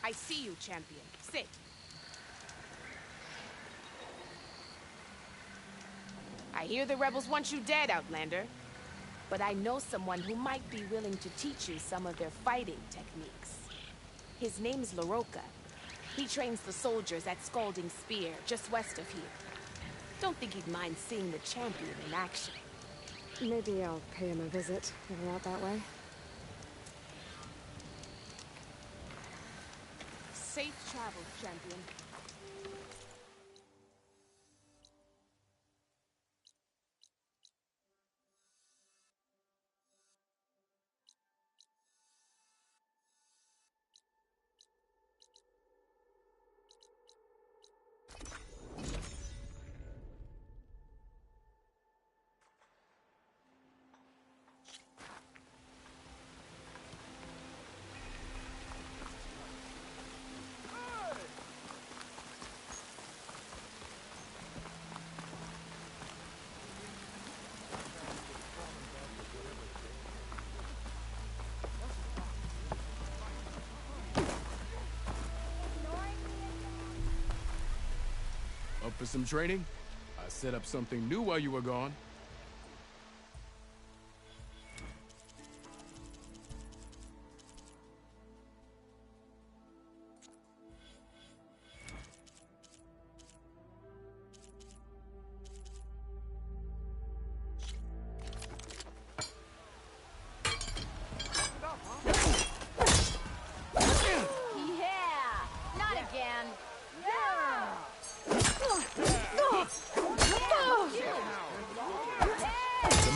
I see you, champion. Sit. I hear the rebels want you dead, Outlander. But I know someone who might be willing to teach you some of their fighting techniques. His name's LaRocca. He trains the soldiers at Scalding Spear, just west of here. Don't think he'd mind seeing the champion in action. Maybe I'll pay him a visit, if we're out that way. Safe travels, champion. Up for some training? I set up something new while you were gone.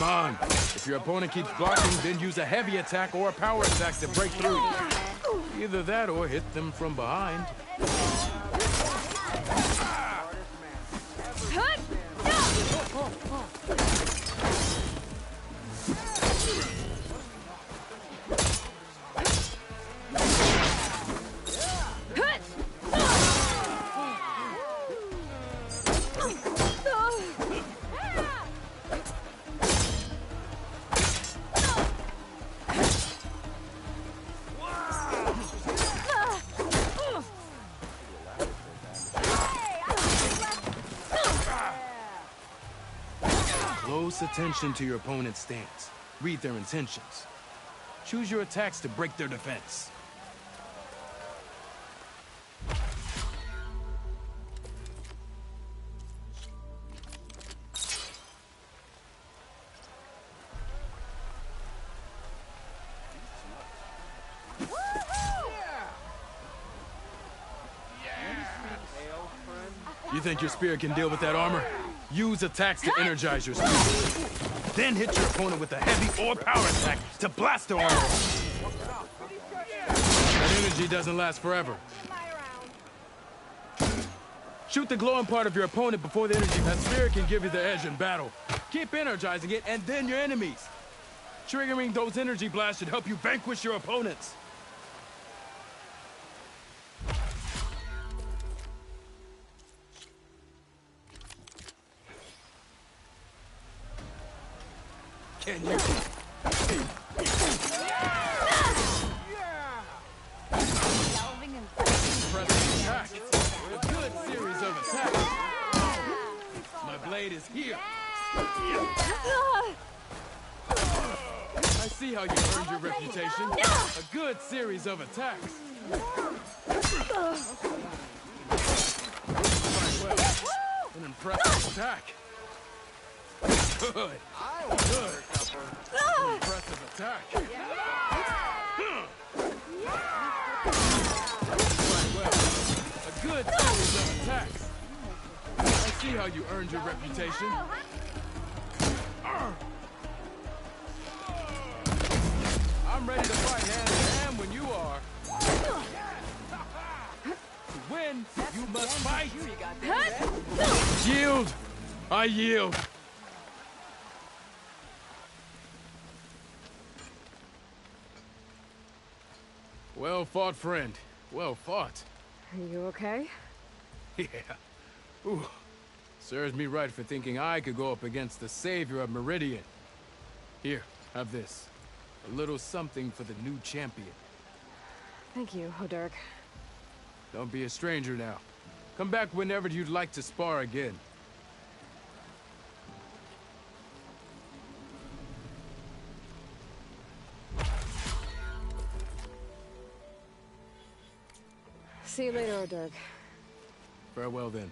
Come on. If your opponent keeps blocking, then use a heavy attack or a power attack to break through. Either that or hit them from behind. Close attention to your opponent's stance. Read their intentions. Choose your attacks to break their defense. You think your spear can deal with that armor? Use attacks to energize your spear. Then hit your opponent with a heavy or power attack to blast their armor. That energy doesn't last forever. Shoot the glowing part of your opponent before the energy. That spear can give you the edge in battle. Keep energizing it, and then your enemies. Triggering those energy blasts should help you vanquish your opponents. Can you? Impressive attack. A good series of attacks. My blade is here. I see how you earned your reputation. A good series of attacks. Quite well. An impressive attack. Good. Good. An impressive attack. Quite well. A good series of attacks. I see how you earned your reputation. I'm ready to fight hand in hand when you are. To win, you must fight. Yield. I yield. Well fought, friend. Well fought. Are you okay? Yeah. Ooh. Serves me right for thinking I could go up against the savior of Meridian. Here, have this. A little something for the new champion. Thank you, Hodurg. Don't be a stranger now. Come back whenever you'd like to spar again. See you later, Hodurg. Farewell then.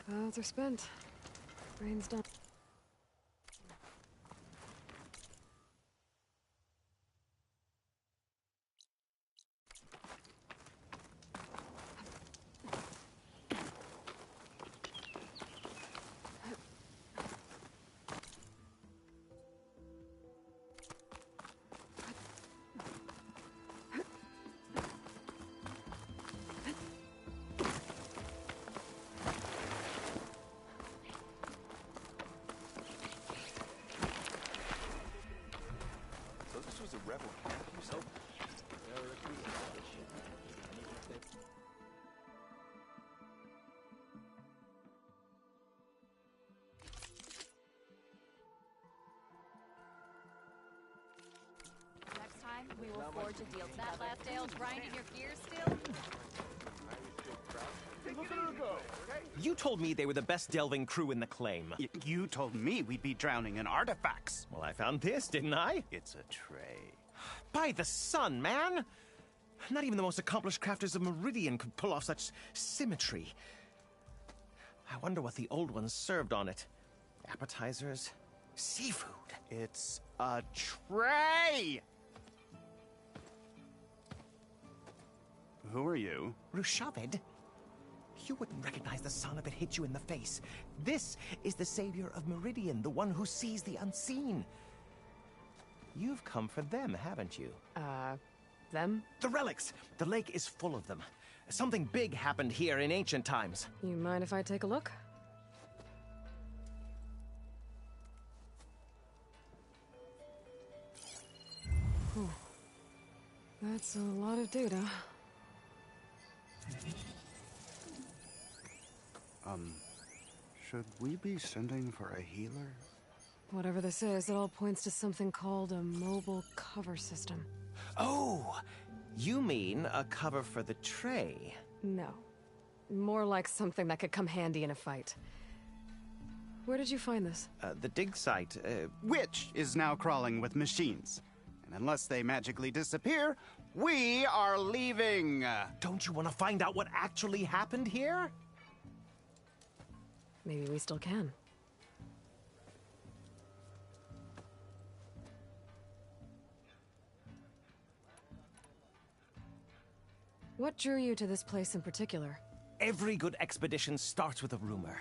Clouds are spent. Rain's done. We will forge a deal. That last ale's grinding your gears still? You told me they were the best delving crew in the claim. You told me we'd be drowning in artifacts. Well, I found this, didn't I? It's a tray. By the sun, man! Not even the most accomplished crafters of Meridian could pull off such symmetry. I wonder what the old ones served on it. Appetizers? Seafood? It's a tray! Who are you? Rushavid? You wouldn't recognize the sun if it hit you in the face. This is the savior of Meridian, the one who sees the unseen. You've come for them, haven't you? Them? The relics! The lake is full of them. Something big happened here in ancient times. You mind if I take a look? Whew. That's a lot of data. Should we be sending for a healer? Whatever this is, it all points to something called a mobile cover system. Oh! You mean a cover for the tray? No. More like something that could come handy in a fight. Where did you find this? The dig site, Which is now crawling with machines. And unless they magically disappear, we are leaving! Don't you want to find out what actually happened here? Maybe we still can. What drew you to this place in particular? Every good expedition starts with a rumor.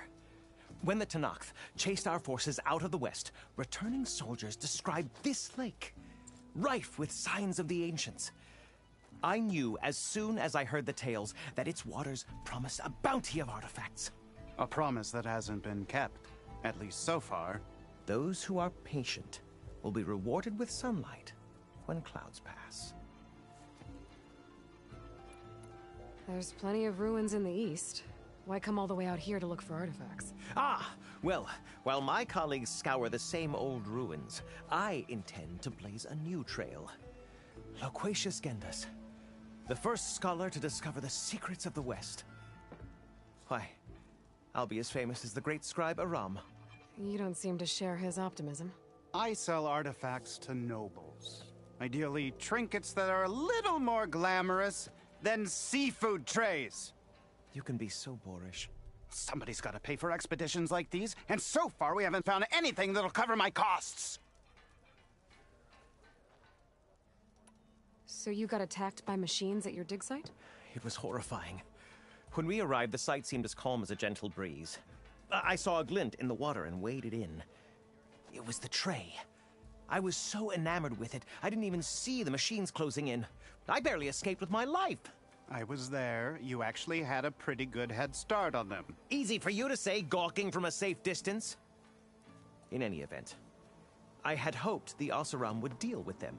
When the Tenakth chased our forces out of the west, returning soldiers described this lake, rife with signs of the ancients. I knew as soon as I heard the tales that its waters promised a bounty of artifacts. A promise that hasn't been kept, at least so far. Those who are patient will be rewarded with sunlight when clouds pass. There's plenty of ruins in the east. Why come all the way out here to look for artifacts? Ah, well, while my colleagues scour the same old ruins, I intend to blaze a new trail. Loquacious Gendas, the first scholar to discover the secrets of the West. Why, I'll be as famous as the great scribe Aram. You don't seem to share his optimism. I sell artifacts to nobles. Ideally, trinkets that are a little more glamorous than seafood trays. You can be so boorish. Somebody's got to pay for expeditions like these, and so far we haven't found anything that'll cover my costs. So you got attacked by machines at your dig site? It was horrifying. When we arrived, the sight seemed as calm as a gentle breeze. I saw a glint in the water and waded in. It was the tray. I was so enamored with it, I didn't even see the machines closing in. I barely escaped with my life. I was there. You actually had a pretty good head start on them. Easy for you to say, gawking from a safe distance. In any event, I had hoped the Oseram would deal with them.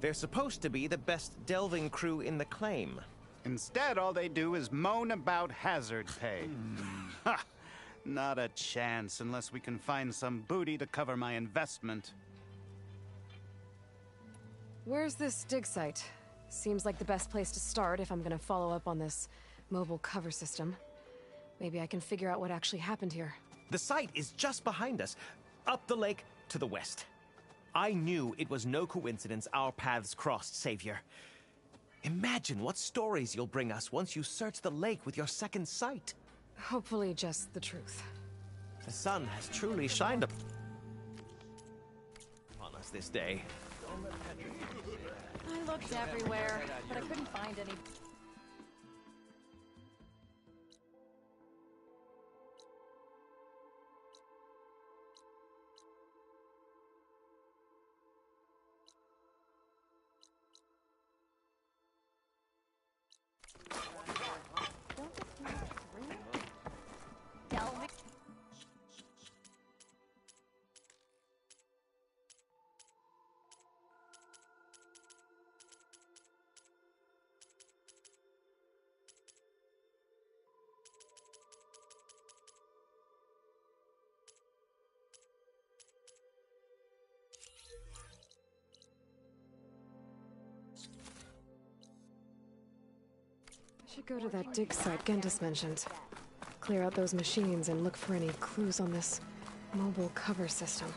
They're supposed to be the best delving crew in the claim. Instead, all they do is moan about hazard pay. Ha! Not a chance unless we can find some booty to cover my investment. Where's this dig site? Seems like the best place to start if I'm gonna follow up on this mobile cover system. Maybe I can figure out what actually happened here. The site is just behind us, up the lake to the west. I knew it was no coincidence our paths crossed, Savior. Imagine what stories you'll bring us once you search the lake with your second sight. Hopefully just the truth. The sun has truly shined upon us this day. I looked everywhere, but I couldn't find any. I should go to that dig site Gendas mentioned. Clear out those machines and look for any clues on this mobile cover system.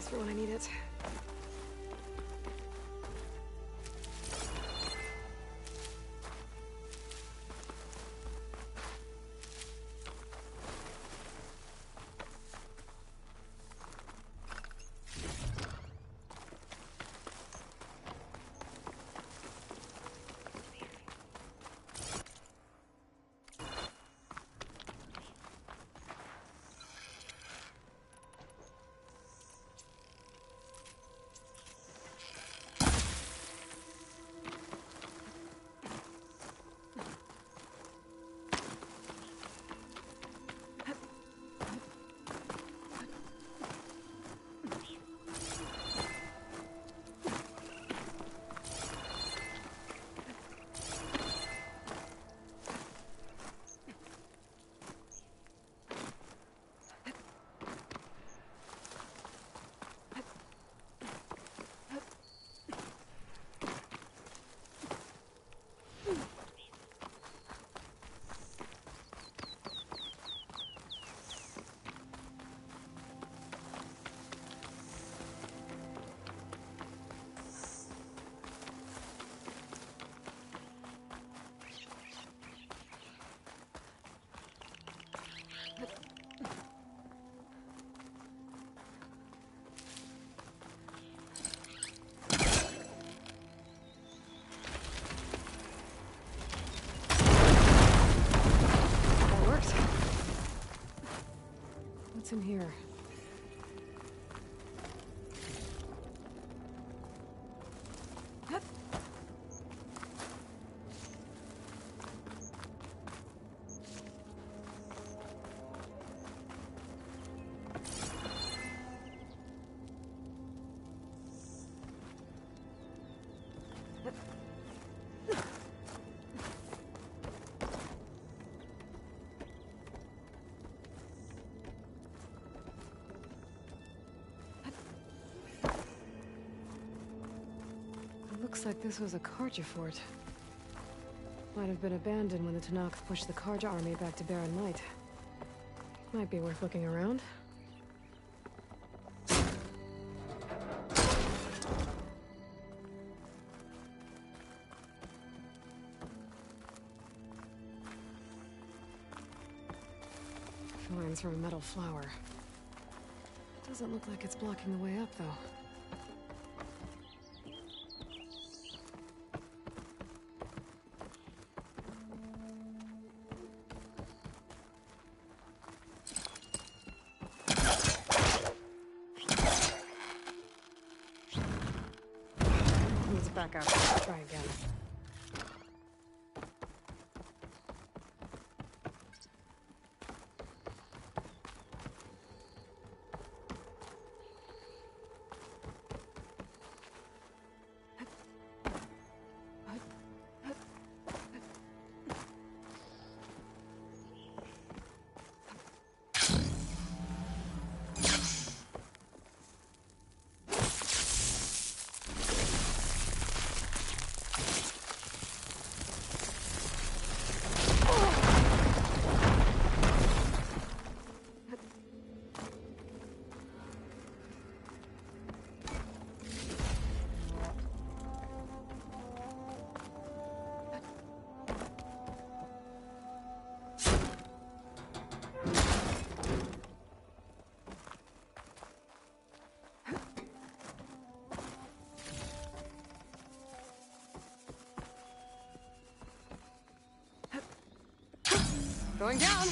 batteries for when I need it. What's in here? Looks like this was a Karja fort. Might have been abandoned when the Tanakh pushed the Karja army back to Barren Light. Might be worth looking around. Lines from a metal flower. Doesn't look like it's blocking the way up, though. Back up. Try again. Going down!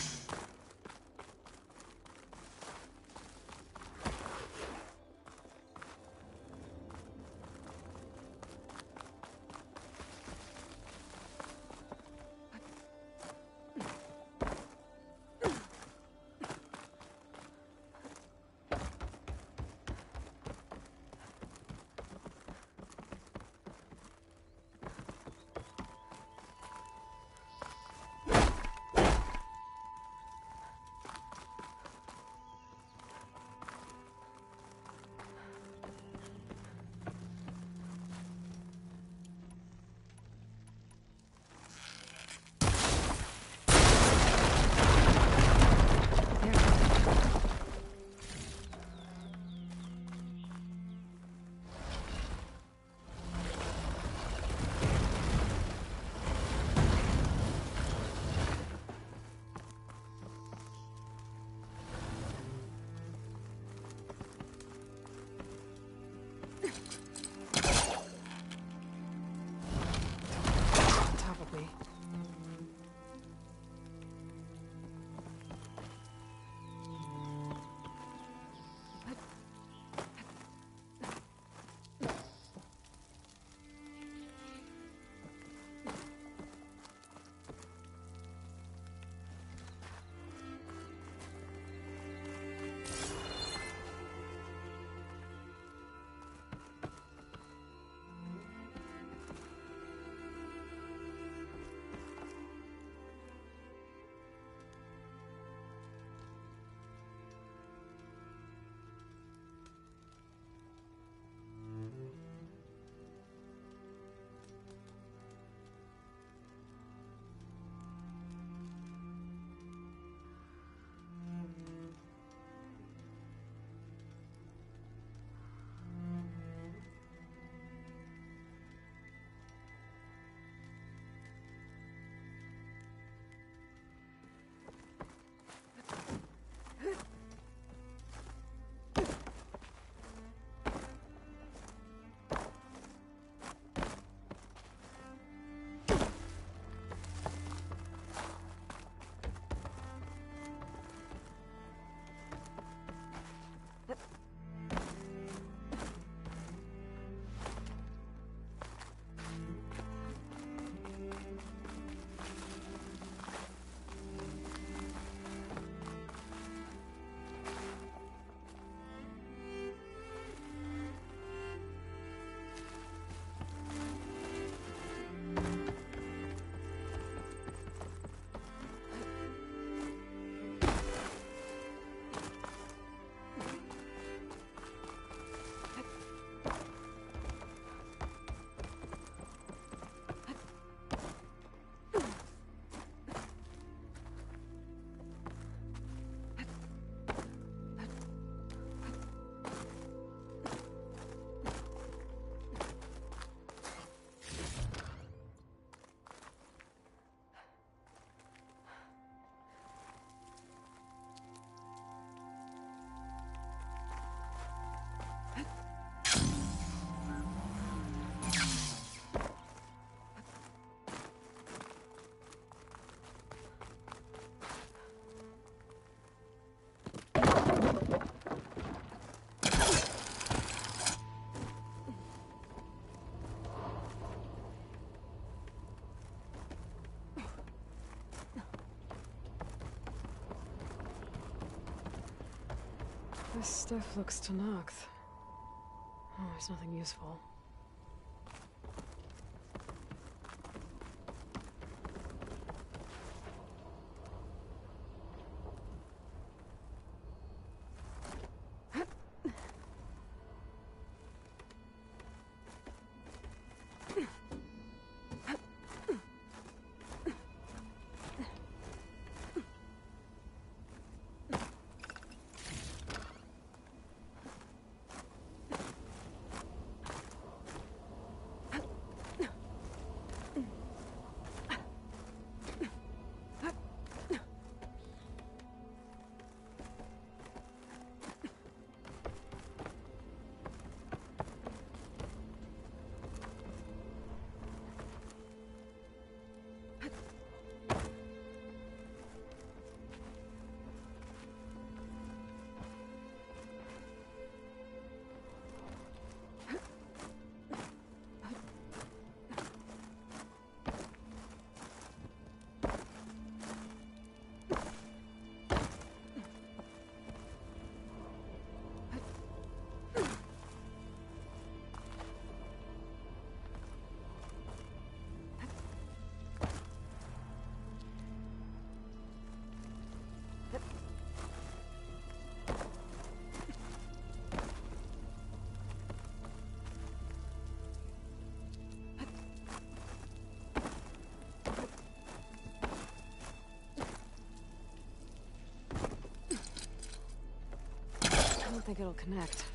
This stuff looks Tanakh. Oh, there's nothing useful. I don't think it'll connect.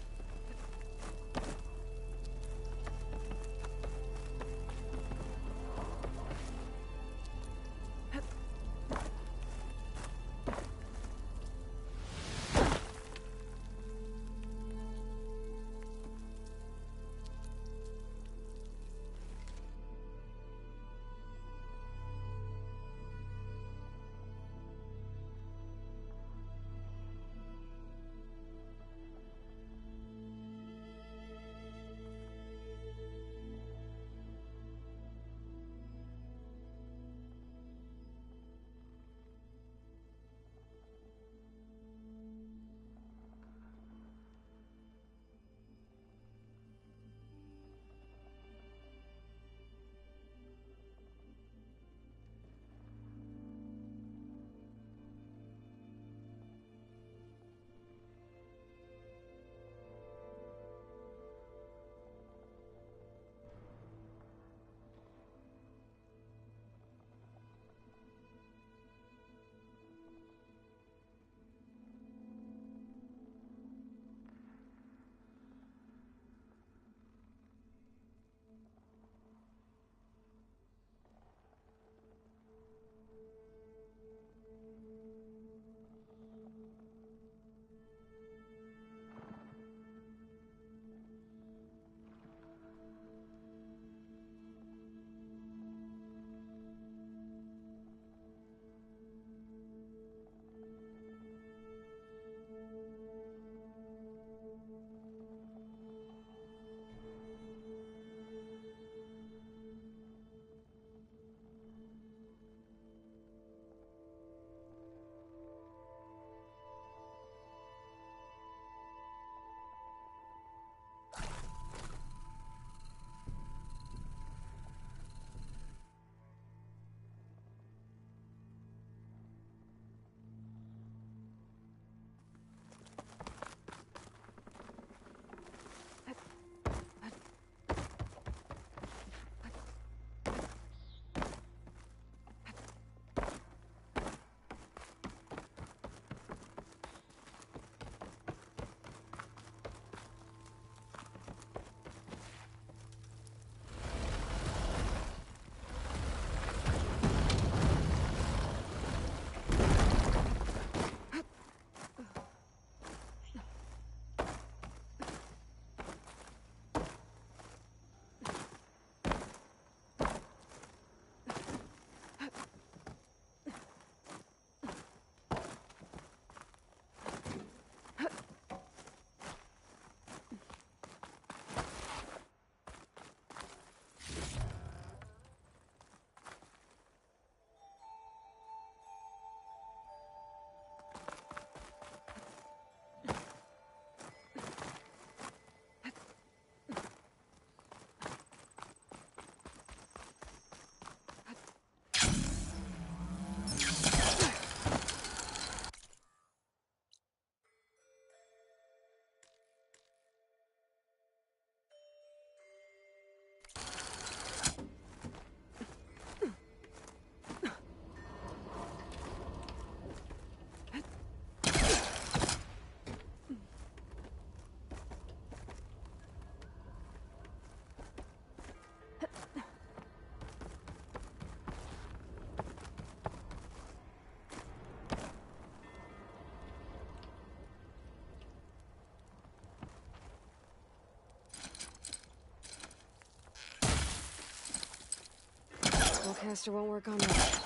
blaster won't work on this.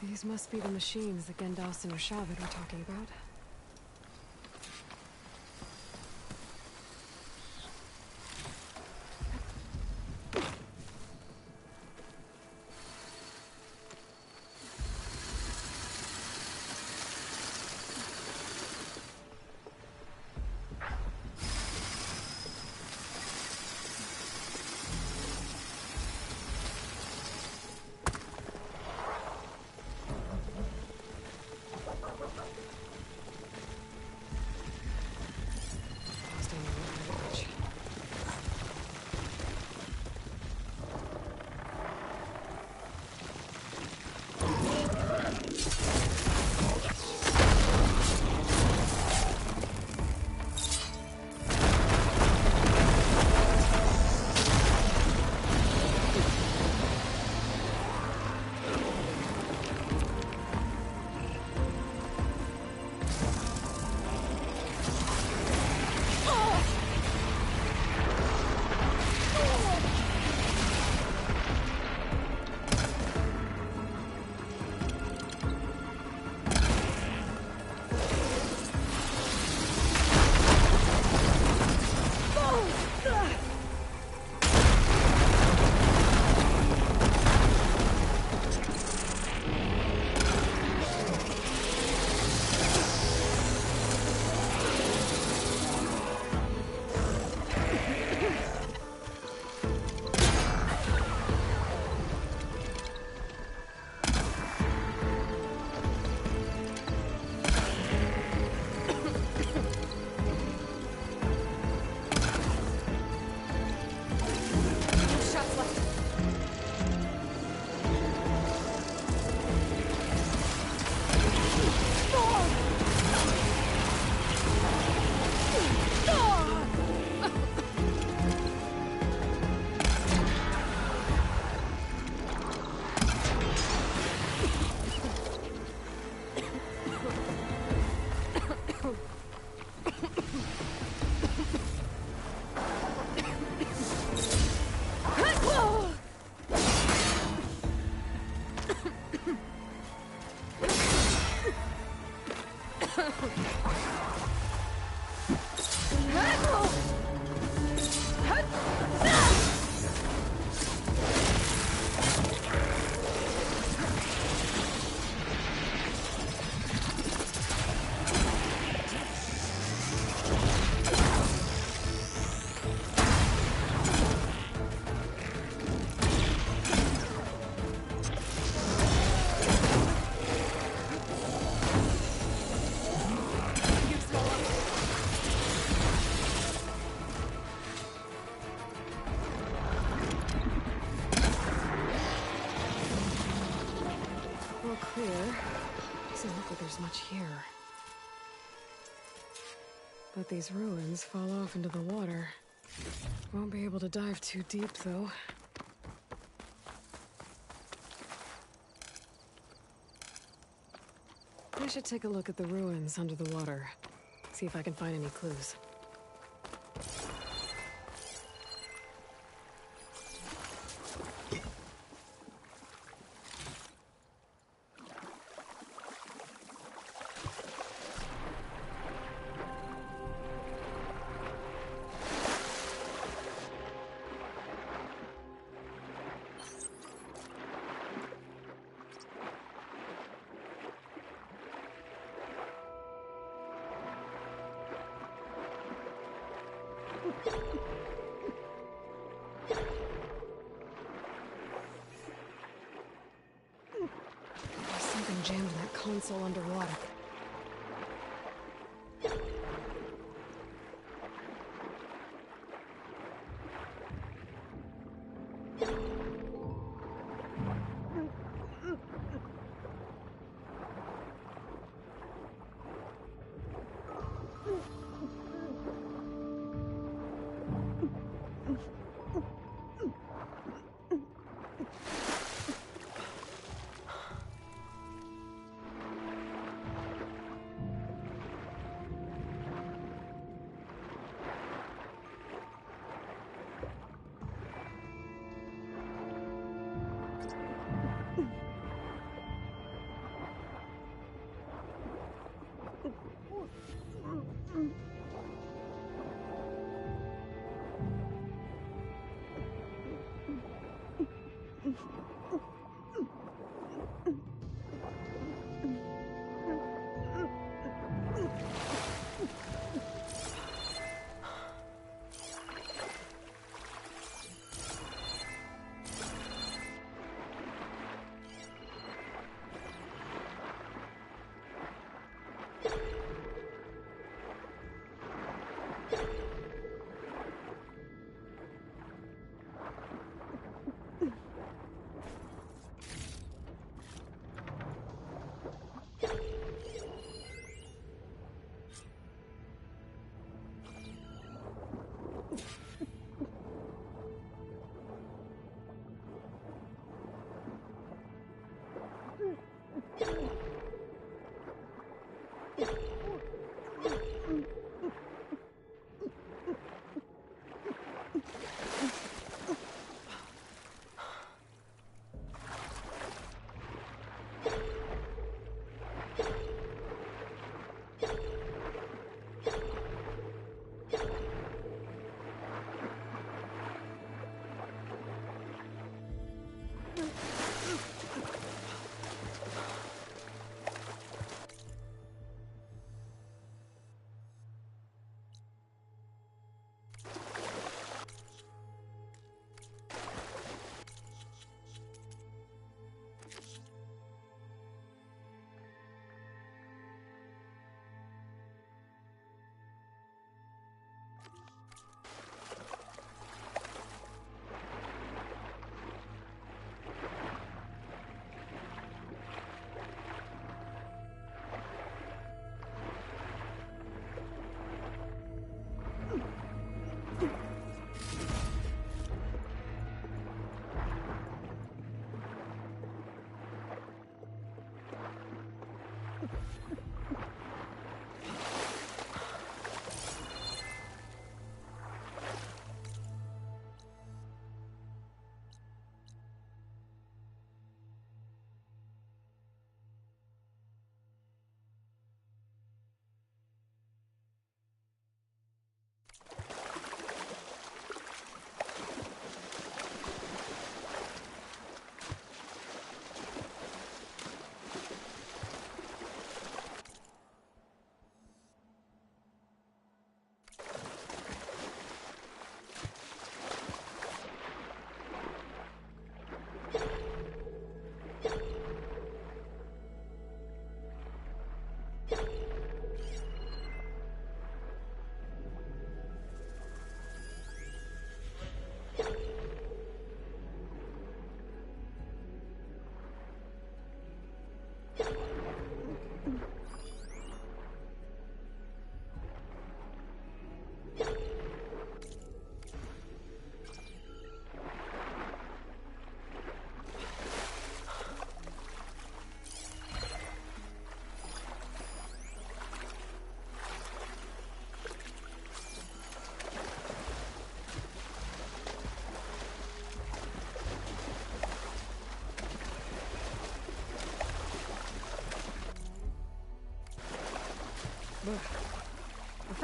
These must be the machines that Gendas and Rashavid were talking about. But these ruins fall off into the water. Won't be able to dive too deep, though. I should take a look at the ruins under the water. See if I can find any clues. There's something jammed in that console underwater.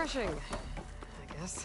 refreshing, I guess.